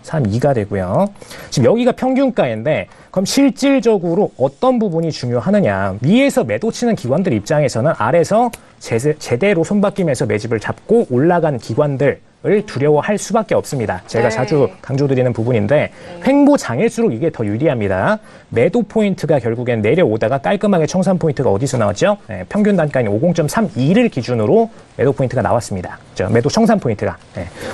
32가 되고요. 지금 여기가 평균가인데 그럼 실질적으로 어떤 부분이 중요하느냐. 위에서 매도 치는 기관들 입장에서는 아래에서 제대로 손바뀜에서 매집을 잡고 올라간 기관들을 두려워할 수밖에 없습니다. 제가 자주 강조드리는 부분인데 횡보장일수록 이게 더 유리합니다. 매도 포인트가 결국엔 내려오다가 깔끔하게 청산 포인트가 어디서 나왔죠? 평균 단가인 50.32를 기준으로 매도 포인트가 나왔습니다. 매도 청산 포인트가.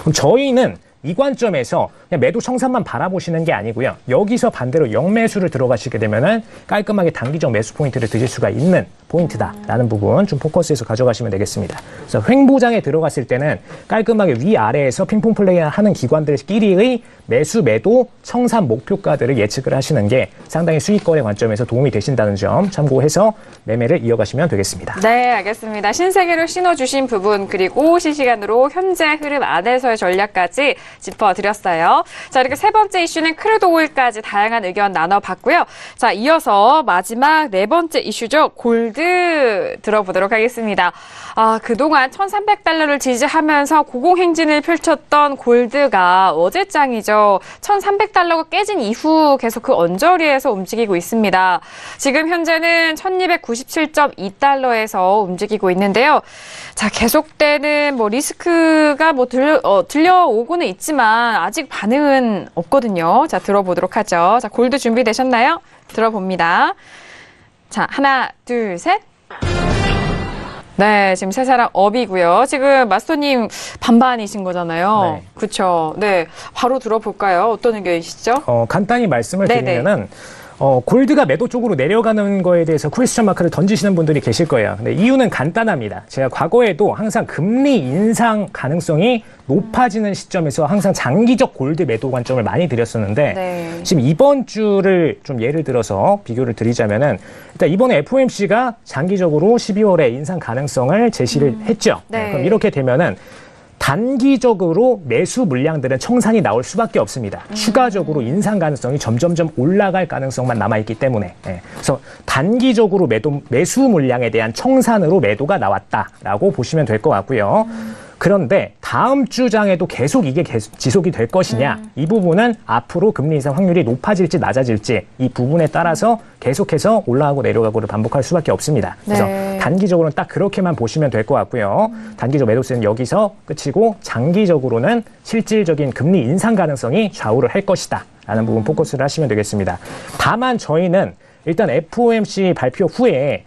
그럼 저희는 이 관점에서 그냥 매도 청산만 바라보시는 게 아니고요. 여기서 반대로 역매수를 들어가시게 되면은 깔끔하게 단기적 매수 포인트를 드실 수가 있는 포인트다라는 부분 좀 포커스해서 가져가시면 되겠습니다. 그래서 횡보장에 들어갔을 때는 깔끔하게 위아래에서 핑퐁 플레이하는 기관들끼리의 매수, 매도, 청산 목표가들을 예측을 하시는 게 상당히 수익 거래 관점에서 도움이 되신다는 점 참고해서 매매를 이어가시면 되겠습니다. 네, 알겠습니다. 신세계로 신어주신 부분 그리고 실시간으로 현재 흐름 안에서의 전략까지 짚어드렸어요. 자, 이렇게 세 번째 이슈는 크루드 오일까지 다양한 의견 나눠봤고요. 자, 이어서 마지막 네 번째 이슈죠. 골드 들어보도록 하겠습니다. 그동안 1,300달러를 지지하면서 고공행진을 펼쳤던 골드가 어제장이죠. 1,300달러가 깨진 이후 계속 그 언저리에서 움직이고 있습니다. 지금 현재는 1,297.2달러에서 움직이고 있는데요. 자, 계속되는 뭐 리스크가 뭐 들려오고는 있지만 아직 반응은 없거든요. 자, 들어보도록 하죠. 자, 골드 준비되셨나요? 들어봅니다. 자, 하나, 둘, 셋. 네, 지금 세 사람 업이고요. 지금 마스터님 반반이신 거잖아요. 네. 그렇죠. 네, 바로 들어볼까요? 어떤 의견이시죠? 간단히 말씀을 드리면은 골드가 매도 쪽으로 내려가는 거에 대해서 퀘스천 마크를 던지시는 분들이 계실 거예요. 근데 이유는 간단합니다. 제가 과거에도 항상 금리 인상 가능성이 높아지는 시점에서 항상 장기적 골드 매도 관점을 많이 드렸었는데 네. 지금 이번 주를 좀 예를 들어서 비교를 드리자면은 일단 이번에 FOMC가 장기적으로 12월에 인상 가능성을 제시를 했죠. 네. 그럼 이렇게 되면은 단기적으로 매수 물량들은 청산이 나올 수밖에 없습니다. 추가적으로 인상 가능성이 점점점 올라갈 가능성만 남아있기 때문에. 그래서 단기적으로 매수 물량에 대한 청산으로 매도가 나왔다라고 보시면 될 것 같고요. 그런데 다음 주장에도 계속 이게 지속이 될 것이냐, 이 부분은 앞으로 금리 인상 확률이 높아질지 낮아질지 이 부분에 따라서 계속해서 올라가고 내려가고를 반복할 수밖에 없습니다. 그래서 네. 단기적으로는 딱 그렇게만 보시면 될 것 같고요. 단기적 매도세는 여기서 끝이고 장기적으로는 실질적인 금리 인상 가능성이 좌우를 할 것이다 라는 부분 포커스를 하시면 되겠습니다. 다만 저희는 일단 FOMC 발표 후에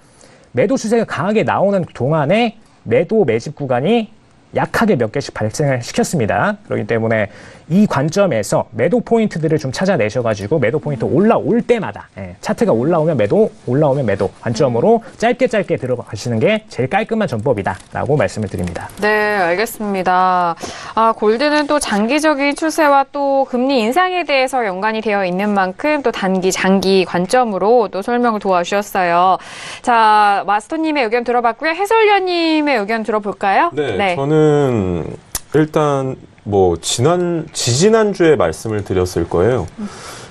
매도 추세가 강하게 나오는 동안에 매도 매집 구간이 약하게 몇 개씩 발생을 시켰습니다. 그렇기 때문에 이 관점에서 매도 포인트들을 좀 찾아내셔가지고 매도 포인트 올라올 때마다 차트가 올라오면 매도, 올라오면 매도 관점으로 짧게 들어가시는 게 제일 깔끔한 전법이다라고 말씀을 드립니다. 네, 알겠습니다. 골드는 또 장기적인 추세와 또 금리 인상에 대해서 연관이 되어 있는 만큼 또 장기 관점으로 또 설명을 도와주셨어요. 자, 마스터님의 의견 들어봤고요. 해설위원님의 의견 들어볼까요? 네. 저는 일단 지지난주에 말씀을 드렸을 거예요.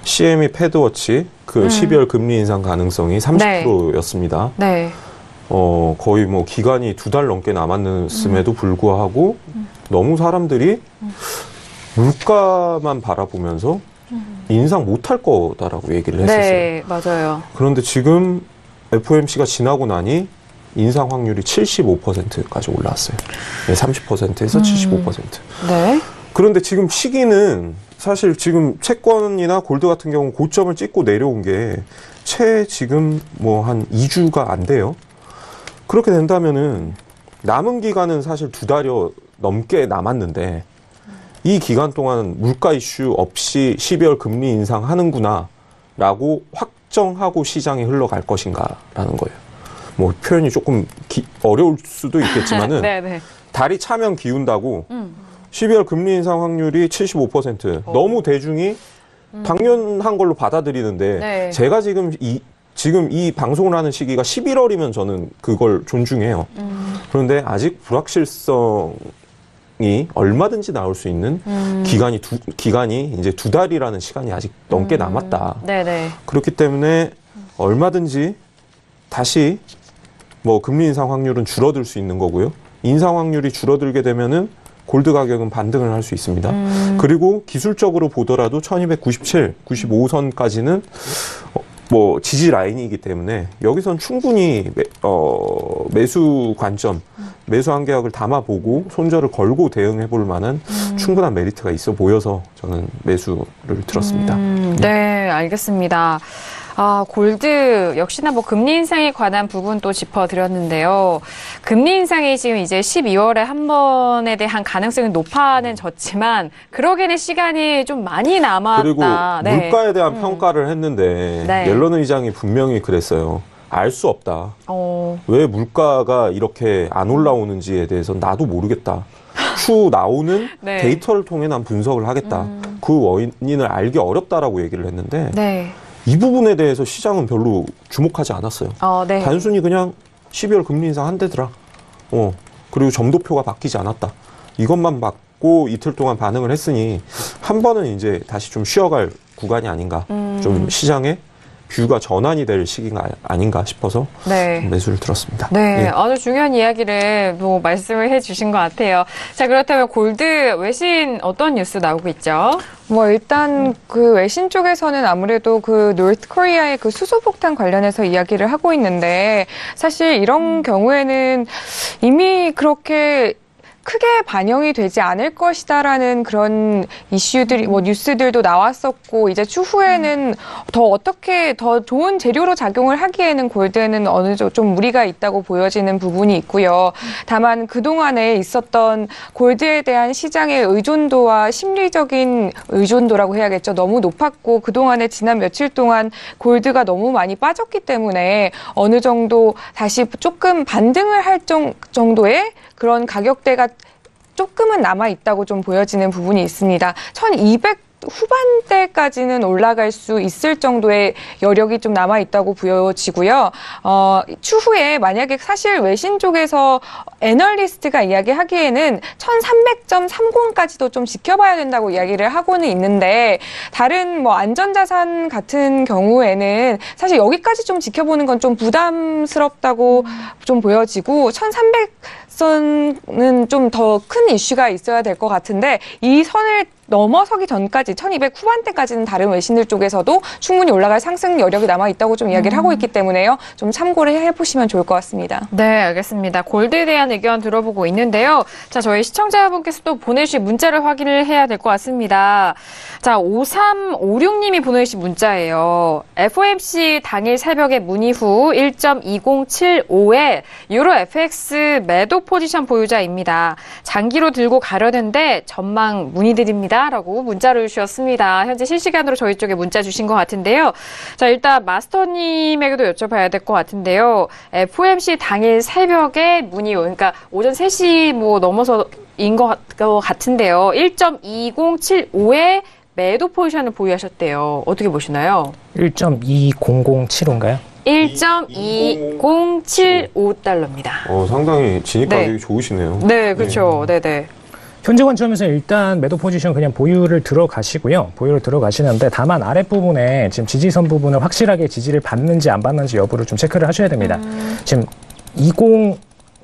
CME 패드워치 12월 금리 인상 가능성이 30%였습니다. 네. 거의 기간이 2달 넘게 남았음에도 불구하고 너무 사람들이 물가만 바라보면서 인상 못할 거다라고 얘기를 했었어요. 네, 맞아요. 그런데 지금 FOMC가 지나고 나니 인상 확률이 75%까지 올라왔어요. 네, 30%에서 75%. 네. 그런데 지금 시기는 사실 지금 채권이나 골드 같은 경우는 고점을 찍고 내려온 게 지금 한 2주가 안 돼요. 그렇게 된다면은 남은 기간은 사실 2달여 넘게 남았는데 이 기간 동안 물가 이슈 없이 12월 금리 인상하는구나 라고 확정하고 시장이 흘러갈 것인가라는 거예요. 표현이 조금 어려울 수도 있겠지만은 네. 달이 차면 기운다고 12월 금리 인상 확률이 75%. 너무 대중이 당연한 걸로 받아들이는데 네. 제가 지금 이 방송을 하는 시기가 11월이면 저는 그걸 존중해요. 그런데 아직 불확실성이 얼마든지 나올 수 있는 기간이 이제 2달이라는 시간이 아직 넘게 남았다. 네네. 그렇기 때문에 얼마든지 다시 금리 인상 확률은 줄어들 수 있는 거고요. 인상 확률이 줄어들게 되면은 골드 가격은 반등을 할 수 있습니다. 그리고 기술적으로 보더라도 1297, 95선까지는 지지 라인이기 때문에 여기선 충분히 매수 관점, 매수 한계약을 담아보고 손절을 걸고 대응해 볼 만한 충분한 메리트가 있어 보여서 저는 매수를 들었습니다. 네, 알겠습니다. 골드 역시나 금리 인상에 관한 부분 또 짚어드렸는데요. 금리 인상이 지금 이제 12월에 한 번에 대한 가능성이 높아는 졌지만 그러기에는 시간이 좀 많이 남았다. 그리고 물가에 대한 평가를 했는데 네. 옐런 의장이 분명히 그랬어요. 알 수 없다. 왜 물가가 이렇게 안 올라오는지에 대해서 나도 모르겠다. 추후 나오는 네. 데이터를 통해 난 분석을 하겠다. 그 원인을 알기 어렵다라고 얘기를 했는데 네. 이 부분에 대해서 시장은 별로 주목하지 않았어요. 네. 단순히 그냥 12월 금리 인상 한대더라. 그리고 점도표가 바뀌지 않았다. 이것만 받고 이틀 동안 반응을 했으니 한 번은 이제 다시 좀 쉬어갈 구간이 아닌가. 좀 시장에 뷰가 전환이 될 시기가 아닌가 싶어서 네. 매수를 들었습니다. 네, 예. 아주 중요한 이야기를 말씀을 해주신 것 같아요. 자, 그렇다면 골드 외신 어떤 뉴스 나오고 있죠? 일단 그 외신 쪽에서는 아무래도 노르트 코리아의 수소폭탄 관련해서 이야기를 하고 있는데 사실 이런 경우에는 이미 그렇게 크게 반영이 되지 않을 것이다라는 그런 이슈들이 뉴스들도 나왔었고 이제 추후에는 어떻게 더 좋은 재료로 작용을 하기에는 골드에는 어느 정도 좀 무리가 있다고 보여지는 부분이 있고요. 다만 그동안에 있었던 골드에 대한 시장의 의존도와 심리적인 의존도라고 해야겠죠. 너무 높았고 그동안에 지난 며칠 동안 골드가 너무 많이 빠졌기 때문에 어느 정도 다시 조금 반등을 할 정도의 그런 가격대가 조금은 남아있다고 좀 보여지는 부분이 있습니다. 1200 후반대까지는 올라갈 수 있을 정도의 여력이 좀 남아있다고 보여지고요. 추후에 만약에 사실 외신 쪽에서 애널리스트가 이야기하기에는 1300.30까지도 좀 지켜봐야 된다고 이야기를 하고는 있는데 다른 안전자산 같은 경우에는 사실 여기까지 좀 지켜보는 건 좀 부담스럽다고 좀 보여지고 1300선은 좀 더 큰 이슈가 있어야 될 것 같은데 이 선을 넘어서기 전까지 1200 후반대까지는 다른 외신들 쪽에서도 충분히 올라갈 상승 여력이 남아있다고 좀 이야기를 하고 있기 때문에요. 좀 참고를 해보시면 좋을 것 같습니다. 네, 알겠습니다. 골드에 대한 의견 들어보고 있는데요. 자, 저희 시청자분께서 또 보내주신 문자를 확인을 해야 될 것 같습니다. 자, 5356님이 보내주신 문자예요. FOMC 당일 새벽에 문의 후 1.2075에 유로 FX 매도 포지션 보유자입니다. 장기로 들고 가려는데 전망 문의드립니다. 라고 문자를 주셨습니다. 현재 실시간으로 저희 쪽에 문자 주신 것 같은데요. 자, 일단 마스터님에게도 여쭤봐야 될 것 같은데요. FOMC 당일 새벽에 문의, 그러니까 오전 3시 넘어서인 것 같은데요. 1.2075에 매도 포지션을 보유하셨대요. 어떻게 보시나요? 1.2007호인가요? 1.2075달러입니다. 상당히 진입 가격이 좋으시네요. 네, 그렇죠. 네. 네네. 현재 관점에서 일단 매도 포지션 그냥 보유를 들어가시고요. 보유를 들어가시는데 다만 아랫부분에 지금 지지선 부분을 확실하게 지지를 받는지 안 받는지 여부를 좀 체크를 하셔야 됩니다. 지금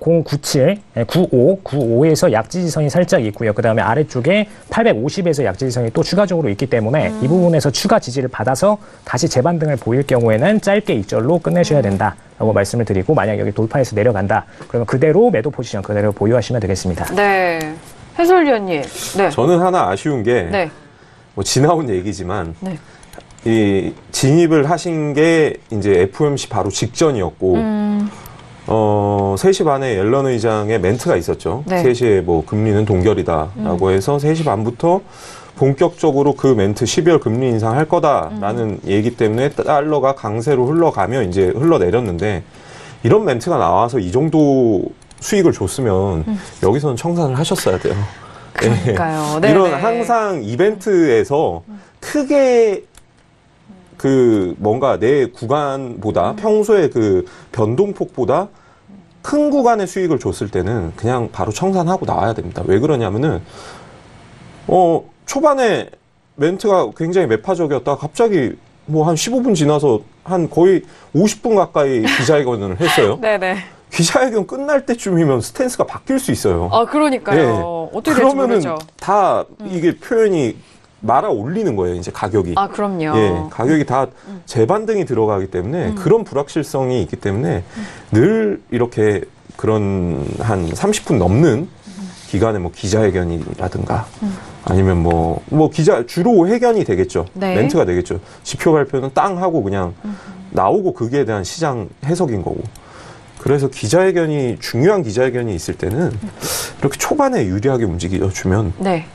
95에서 약지지선이 살짝 있고요. 그 다음에 아래쪽에 850에서 약지지선이 또 추가적으로 있기 때문에 이 부분에서 추가 지지를 받아서 다시 재반등을 보일 경우에는 짧게 이절로 끝내셔야 된다라고 말씀을 드리고 만약 여기 돌파해서 내려간다. 그러면 그대로 매도 포지션 그대로 보유하시면 되겠습니다. 네. 해설위원님. 네. 저는 하나 아쉬운 게 네. 지나온 얘기지만 네. 이 진입을 하신 게 이제 FOMC 바로 직전이었고 3시 반에 옐런 의장의 멘트가 있었죠. 네. 3시에 금리는 동결이다라고 해서 3시 반부터 본격적으로 그 멘트 12월 금리 인상할 거다라는 얘기 때문에 달러가 강세로 흘러가며 이제 흘러내렸는데 이런 멘트가 나와서 이 정도 수익을 줬으면 여기서는 청산을 하셨어야 돼요. 그러니까요. 네. 이런 항상 이벤트에서 크게 뭔가 내 구간보다 평소에 그 변동폭보다 큰 구간의 수익을 줬을 때는 그냥 바로 청산하고 나와야 됩니다. 왜 그러냐면은 초반에 멘트가 굉장히 매파적이었다가 갑자기 한 15분 지나서 한 거의 50분 가까이 기자회견을 했어요. 네네. 기자회견 끝날 때쯤이면 스탠스가 바뀔 수 있어요. 아, 그러니까요. 네. 어떻게 될지 모르죠. 그러면은 다 이게 표현이 말아 올리는 거예요, 이제 가격이. 아, 그럼요. 예, 가격이 다 재반등이 들어가기 때문에 그런 불확실성이 있기 때문에 늘 이렇게 그런 한 30분 넘는 기간에 기자회견이라든가 아니면 주로 회견이 되겠죠. 네. 멘트가 되겠죠. 지표 발표는 땅 하고 그냥 나오고 거기에 대한 시장 해석인 거고. 그래서 중요한 기자회견이 있을 때는 이렇게 초반에 유리하게 움직여주면 네.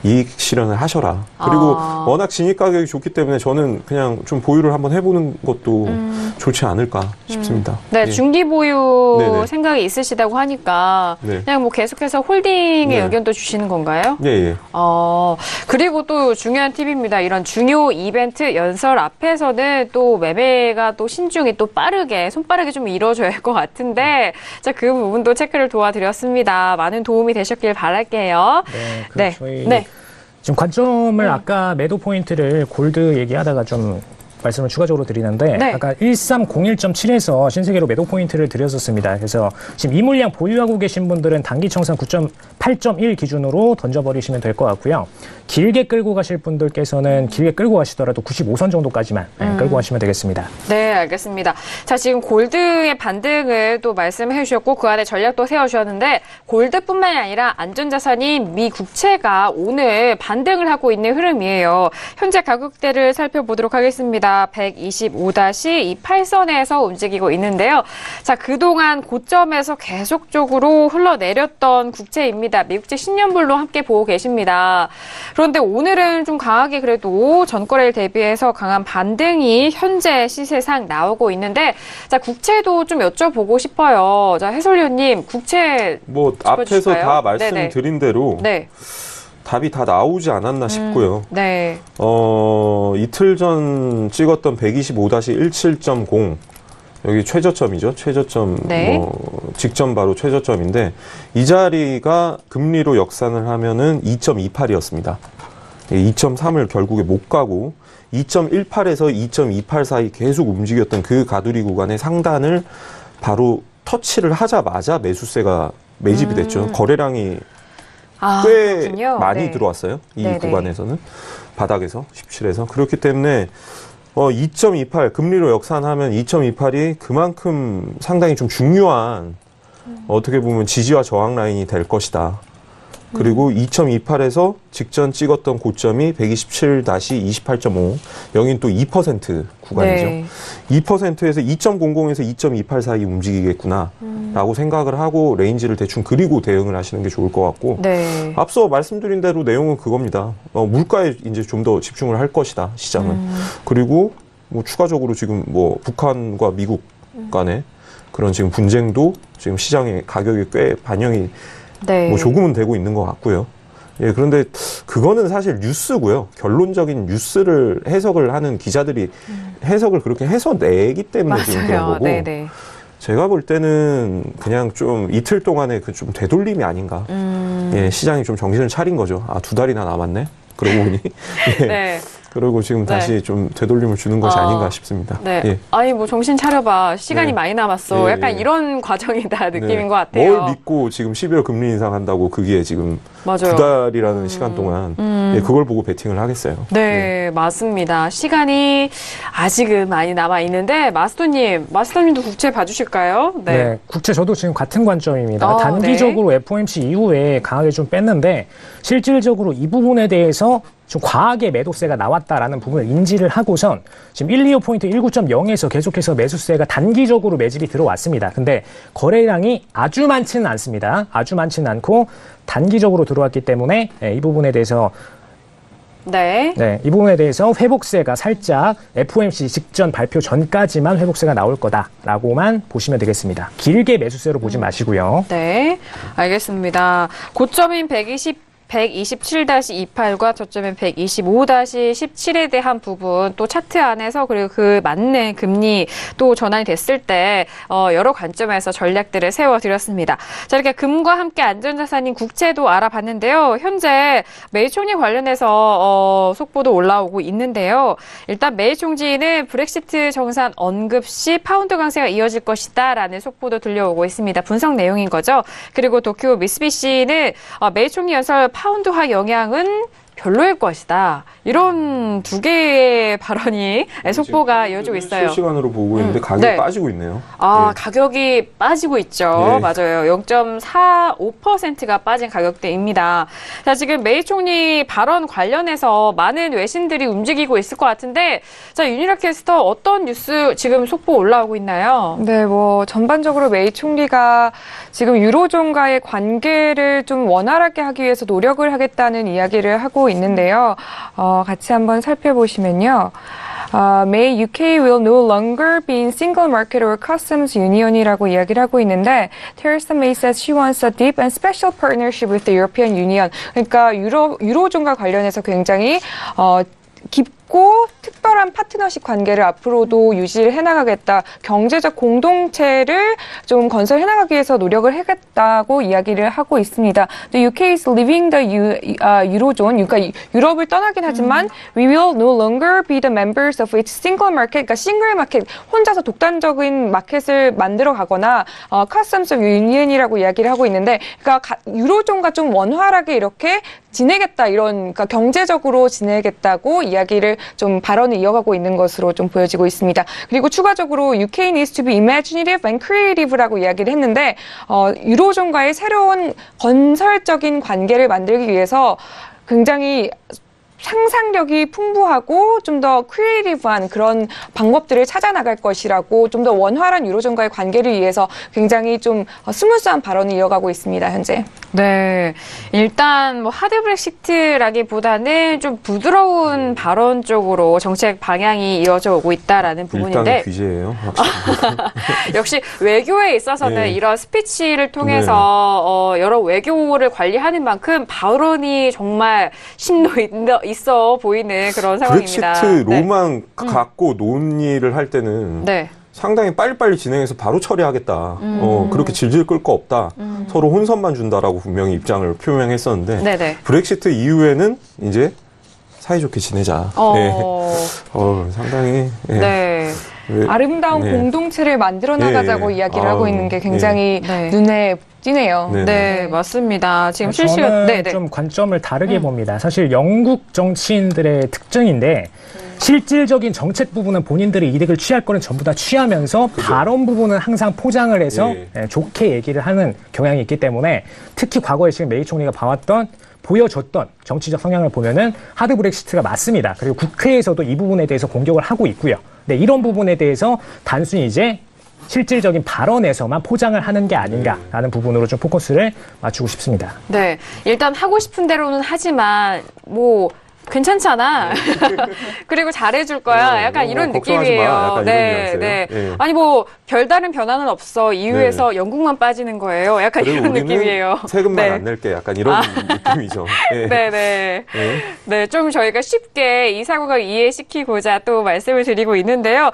이익 실현을 하셔라. 그리고 워낙 진입 가격이 좋기 때문에 저는 그냥 좀 보유를 한번 해보는 것도 좋지 않을까 싶습니다. 네, 예. 중기 보유 네네. 생각이 있으시다고 하니까 네. 그냥 계속해서 홀딩의 네. 의견도 주시는 건가요? 예. 그리고 또 중요한 팁입니다. 이런 중요 이벤트 연설 앞에서는 또 매매가 또 신중히 또 손빠르게 좀 이루어져야 할 것 같은데, 자, 그 부분도 체크를 도와드렸습니다. 많은 도움이 되셨길 바랄게요. 저희 지금 관점을 아까 매도 포인트를 골드 얘기하다가 좀 말씀을 추가적으로 드리는데 네. 아까 1301.7에서 신세계로 매도 포인트를 드렸었습니다. 그래서 지금 이 물량 보유하고 계신 분들은 단기 청산 8.1 기준으로 던져버리시면 될 것 같고요. 길게 끌고 가실 분들께서는 길게 끌고 가시더라도 95선 정도까지만 끌고 가시면 되겠습니다. 네, 알겠습니다. 자, 지금 골드의 반등을 또 말씀해 주셨고 그 안에 전략도 세워주셨는데 골드뿐만이 아니라 안전자산인 미 국채가 오늘 반등을 하고 있는 흐름이에요. 현재 가격대를 살펴보도록 하겠습니다. 125-28선에서 움직이고 있는데요. 자, 그동안 고점에서 계속적으로 흘러내렸던 국채입니다. 미국채 10년물로 함께 보고 계십니다. 그런데 오늘은 좀 강하게 그래도 전거래일 대비해서 강한 반등이 현재 시세상 나오고 있는데 자, 국채도 좀 여쭤보고 싶어요. 자, 해설위원님, 국채 뭐 앞에서 짚어주실까요? 다 말씀드린 대로 네. 답이 다 나오지 않았나 싶고요. 네. 이틀 전 찍었던 125-17.0 여기 최저점이죠. 최저점 네. 직전 바로 최저점인데 이 자리가 금리로 역산을 하면은 2.28이었습니다. 2.3을 결국에 못 가고 2.18에서 2.28 사이 계속 움직였던 그 가두리 구간의 상단을 바로 터치를 하자마자 매수세가 매집이 됐죠. 거래량이 꽤 그렇군요. 많이 네. 들어왔어요. 이 네네. 구간에서는 바닥에서 17에서 그렇기 때문에 2.28 금리로 역산하면 2.28이 그만큼 상당히 좀 중요한 어떻게 보면 지지와 저항 라인이 될 것이다. 그리고 2.28에서 직전 찍었던 고점이 127-28.5 여긴 또 2% 구간이죠. 네. 2%에서 2.00에서 2.28 사이 움직이겠구나 라고 생각을 하고 레인지를 대충 그리고 대응을 하시는 게 좋을 것 같고 네. 앞서 말씀드린 대로 내용은 그겁니다. 물가에 이제 좀 더 집중을 할 것이다, 시장은. 그리고 뭐 추가적으로 지금 뭐 북한과 미국 간의 그런 지금 분쟁도 지금 시장의 가격이 꽤 반영이 네. 뭐 조금은 되고 있는 것 같고요. 예, 그런데 그거는 사실 뉴스고요. 결론적인 뉴스를 해석을 하는 기자들이 해석을 그렇게 해서내기 때문에 지금 그런 맞아요. 거고. 네네. 제가 볼 때는 그냥 좀 이틀 동안의 그 좀 되돌림이 아닌가. 예, 시장이 좀 정신을 차린 거죠. 아, 2달이나 남았네? 그러고 보니. 예. 네. 그리고 지금 다시 좀 되돌림을 주는 것이 아닌가 싶습니다. 네. 예. 아니, 뭐 정신 차려봐. 시간이 네. 많이 남았어. 예, 약간 예. 이런 과정이다 느낌인 네. 것 같아요. 뭘 믿고 지금 12월 금리 인상한다고 그게 지금 맞아요. 2달이라는 시간 동안 예, 그걸 보고 베팅을 하겠어요. 네, 맞습니다. 시간이 아직은 많이 남아 있는데 마스터님도 국채 봐주실까요? 네. 국채 저도 지금 같은 관점입니다. 아, 단기적으로 FOMC 이후에 강하게 좀 뺐는데 실질적으로 이 부분에 대해서 좀 과하게 매도세가 나왔다라는 부분을 인지를 하고선 지금 125포인트 19.0에서 계속해서 매수세가 단기적으로 매집이 들어왔습니다. 근데 거래량이 아주 많지는 않습니다. 아주 많지는 않고 단기적으로 들어왔기 때문에 이 부분에 대해서 네. 이 부분에 대해서 회복세가 살짝 FOMC 직전 발표 전까지만 회복세가 나올 거다라고만 보시면 되겠습니다. 길게 매수세로 보지 마시고요. 네, 알겠습니다. 고점인 127-28과 저점인 125-17에 대한 부분 또 차트 안에서 그리고 그 맞는 금리 또 전환이 됐을 때 여러 관점에서 전략들을 세워드렸습니다. 자, 이렇게 금과 함께 안전자산인 국채도 알아봤는데요. 현재 매일총리 관련해서 속보도 올라오고 있는데요. 일단 매일총리는 브렉시트 정산 언급 시 파운드 강세가 이어질 것이다라는 속보도 들려오고 있습니다. 분석 내용인 거죠. 그리고 도쿄 미쓰비시는 매일총리 연설 파운드화 영향은 별로일 것이다. 이런 두 개의 발언이 속보가 이어지고 있어요. 실시간으로 보고 있는데 가격이 네. 빠지고 있네요. 아, 예. 가격이 빠지고 있죠. 예. 맞아요. 0.45%가 빠진 가격대입니다. 자, 지금 메이 총리 발언 관련해서 많은 외신들이 움직이고 있을 것 같은데, 자, 윤희라 캐스터 어떤 뉴스 지금 속보 올라오고 있나요? 네, 뭐 전반적으로 메이 총리가 지금 유로존과의 관계를 좀 원활하게 하기 위해서 노력을 하겠다는 이야기를 하고 있는데요. 같이 한번 살펴보시면요. May UK will no longer be in single market or customs union이라고 이야기를 하고 있는데 Theresa May says she wants a deep and special partnership with the European Union. 그러니까 유로존과 관련해서 굉장히 깊고 특별한 파트너십 관계를 앞으로도 유지를 해나가겠다. 경제적 공동체를 좀 건설해나가기 위해서 노력을 하겠다고 이야기를 하고 있습니다. The UK is leaving the Eurozone. 그러니까 유럽을 떠나긴 하지만 we will no longer be the members of its single market. 그러니까 싱글 마켓, 혼자서 독단적인 마켓을 만들어 가거나 customs union이라고 이야기를 하고 있는데, 그러니까 유로존과 좀 원활하게 이렇게 지내겠다, 이런, 그러니까 경제적으로 지내겠다고 이야기를 좀 발언을 이어가고 있는 것으로 좀 보여지고 있습니다. 그리고 추가적으로 UK needs to be imaginative and creative라고 이야기를 했는데, 유로존과의 새로운 건설적인 관계를 만들기 위해서 굉장히 상상력이 풍부하고 좀 더 크리에이티브한 그런 방법들을 찾아 나갈 것이라고, 좀 더 원활한 유로존과의 관계를 위해서 굉장히 좀 스무스한 발언을 이어가고 있습니다, 현재. 네. 일단 뭐 하드 브렉시트라기보다는 좀 부드러운 발언 쪽으로 정책 방향이 이어져 오고 있다라는 부분인데. 일당의 귀재예요. 역시 외교에 있어서는 네. 이런 스피치를 통해서 여러 외교를 관리하는 만큼 발언이 정말 심도 있어 보이는 그런 상황입니다. 브렉시트로만 갖고 논의를 할 때는 네. 상당히 빨리빨리 진행해서 바로 처리하겠다. 그렇게 질질 끌 거 없다. 서로 혼선만 준다라고 분명히 입장을 표명했었는데 네네. 브렉시트 이후에는 이제 사이좋게 지내자. 상당히 네. 아름다운 공동체를 만들어 나가자고 이야기를 하고 있는 게 굉장히 눈에 띄네요. 네, 맞습니다. 지금 저는 좀 관점을 다르게 봅니다. 사실 영국 정치인들의 특징인데 실질적인 정책 부분은 본인들의 이득을 취할 거는 전부 다 취하면서 발언 부분은 항상 포장을 해서 좋게 얘기를 하는 경향이 있기 때문에, 특히 과거에 지금 메이 총리가 보여줬던 정치적 성향을 보면은 하드 브렉시트가 맞습니다. 그리고 국회에서도 이 부분에 대해서 공격을 하고 있고요. 네, 이런 부분에 대해서 단순히 이제 실질적인 발언에서만 포장을 하는 게 아닌가라는 부분으로 좀 포커스를 맞추고 싶습니다. 네, 일단 하고 싶은 대로는 하지만 뭐 괜찮잖아. 그리고 잘해줄 거야. 약간 이런 느낌이에요. 약간 이런 네. 아니 뭐 별다른 변화는 없어. EU에서 영국만 빠지는 거예요. 약간 이런 느낌이에요. 세금만 안 낼게. 약간 이런 느낌이죠. 네, 좀 저희가 쉽게 이 사고가 이해시키고자 또 말씀을 드리고 있는데요.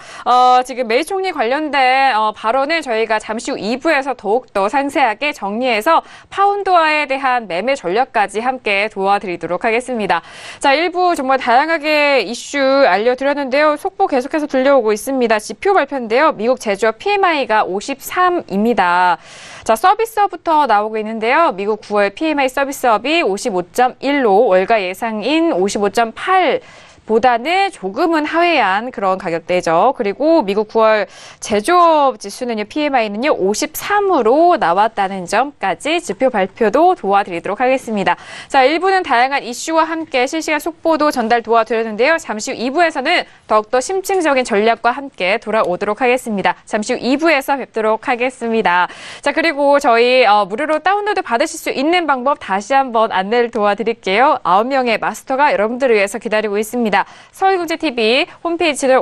지금 메이 총리 관련된 발언을 저희가 잠시 후 2부에서 더욱더 상세하게 정리해서 파운드화에 대한 매매 전략까지 함께 도와드리도록 하겠습니다. 자, 1부 정말 다양하게 이슈 알려드렸는데요. 속보 계속해서 들려오고 있습니다. 지표 발표인데요. 미국 제조업 PMI가 53입니다. 자, 서비스업부터 나오고 있는데요. 미국 9월 PMI 서비스업이 55.1로 월가 예상인 55.8 보다는 조금은 하회한 그런 가격대죠. 그리고 미국 9월 제조업 지수는요, PMI는요, 53으로 나왔다는 점까지 지표 발표도 도와드리도록 하겠습니다. 자, 1부는 다양한 이슈와 함께 실시간 속보도 전달 도와드렸는데요. 잠시 후 2부에서는 더욱더 심층적인 전략과 함께 돌아오도록 하겠습니다. 잠시 후 2부에서 뵙도록 하겠습니다. 자, 그리고 저희 무료로 다운로드 받으실 수 있는 방법 다시 한번 안내를 도와드릴게요. 9명의 마스터가 여러분들을 위해서 기다리고 있습니다. 서울경제TV 홈페이지를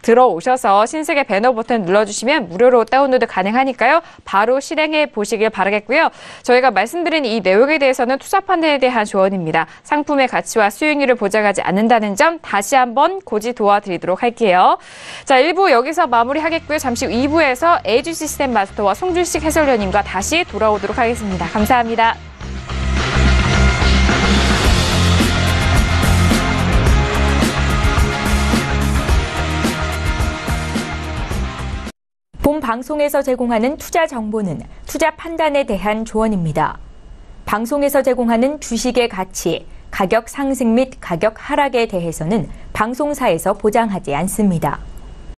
들어오셔서 신세계 배너 버튼 눌러주시면 무료로 다운로드 가능하니까요. 바로 실행해 보시길 바라겠고요. 저희가 말씀드린 이 내용에 대해서는 투자 판단에 대한 조언입니다. 상품의 가치와 수익률을 보장하지 않는다는 점 다시 한번 고지 도와드리도록 할게요. 자, 1부 여기서 마무리하겠고요. 잠시 후 2부에서 AG 시스템 마스터와 송준식 해설위원님과 다시 돌아오도록 하겠습니다. 감사합니다. 본 방송에서 제공하는 투자 정보는 투자 판단에 대한 조언입니다. 방송에서 제공하는 주식의 가치, 가격 상승 및 가격 하락에 대해서는 방송사에서 보장하지 않습니다.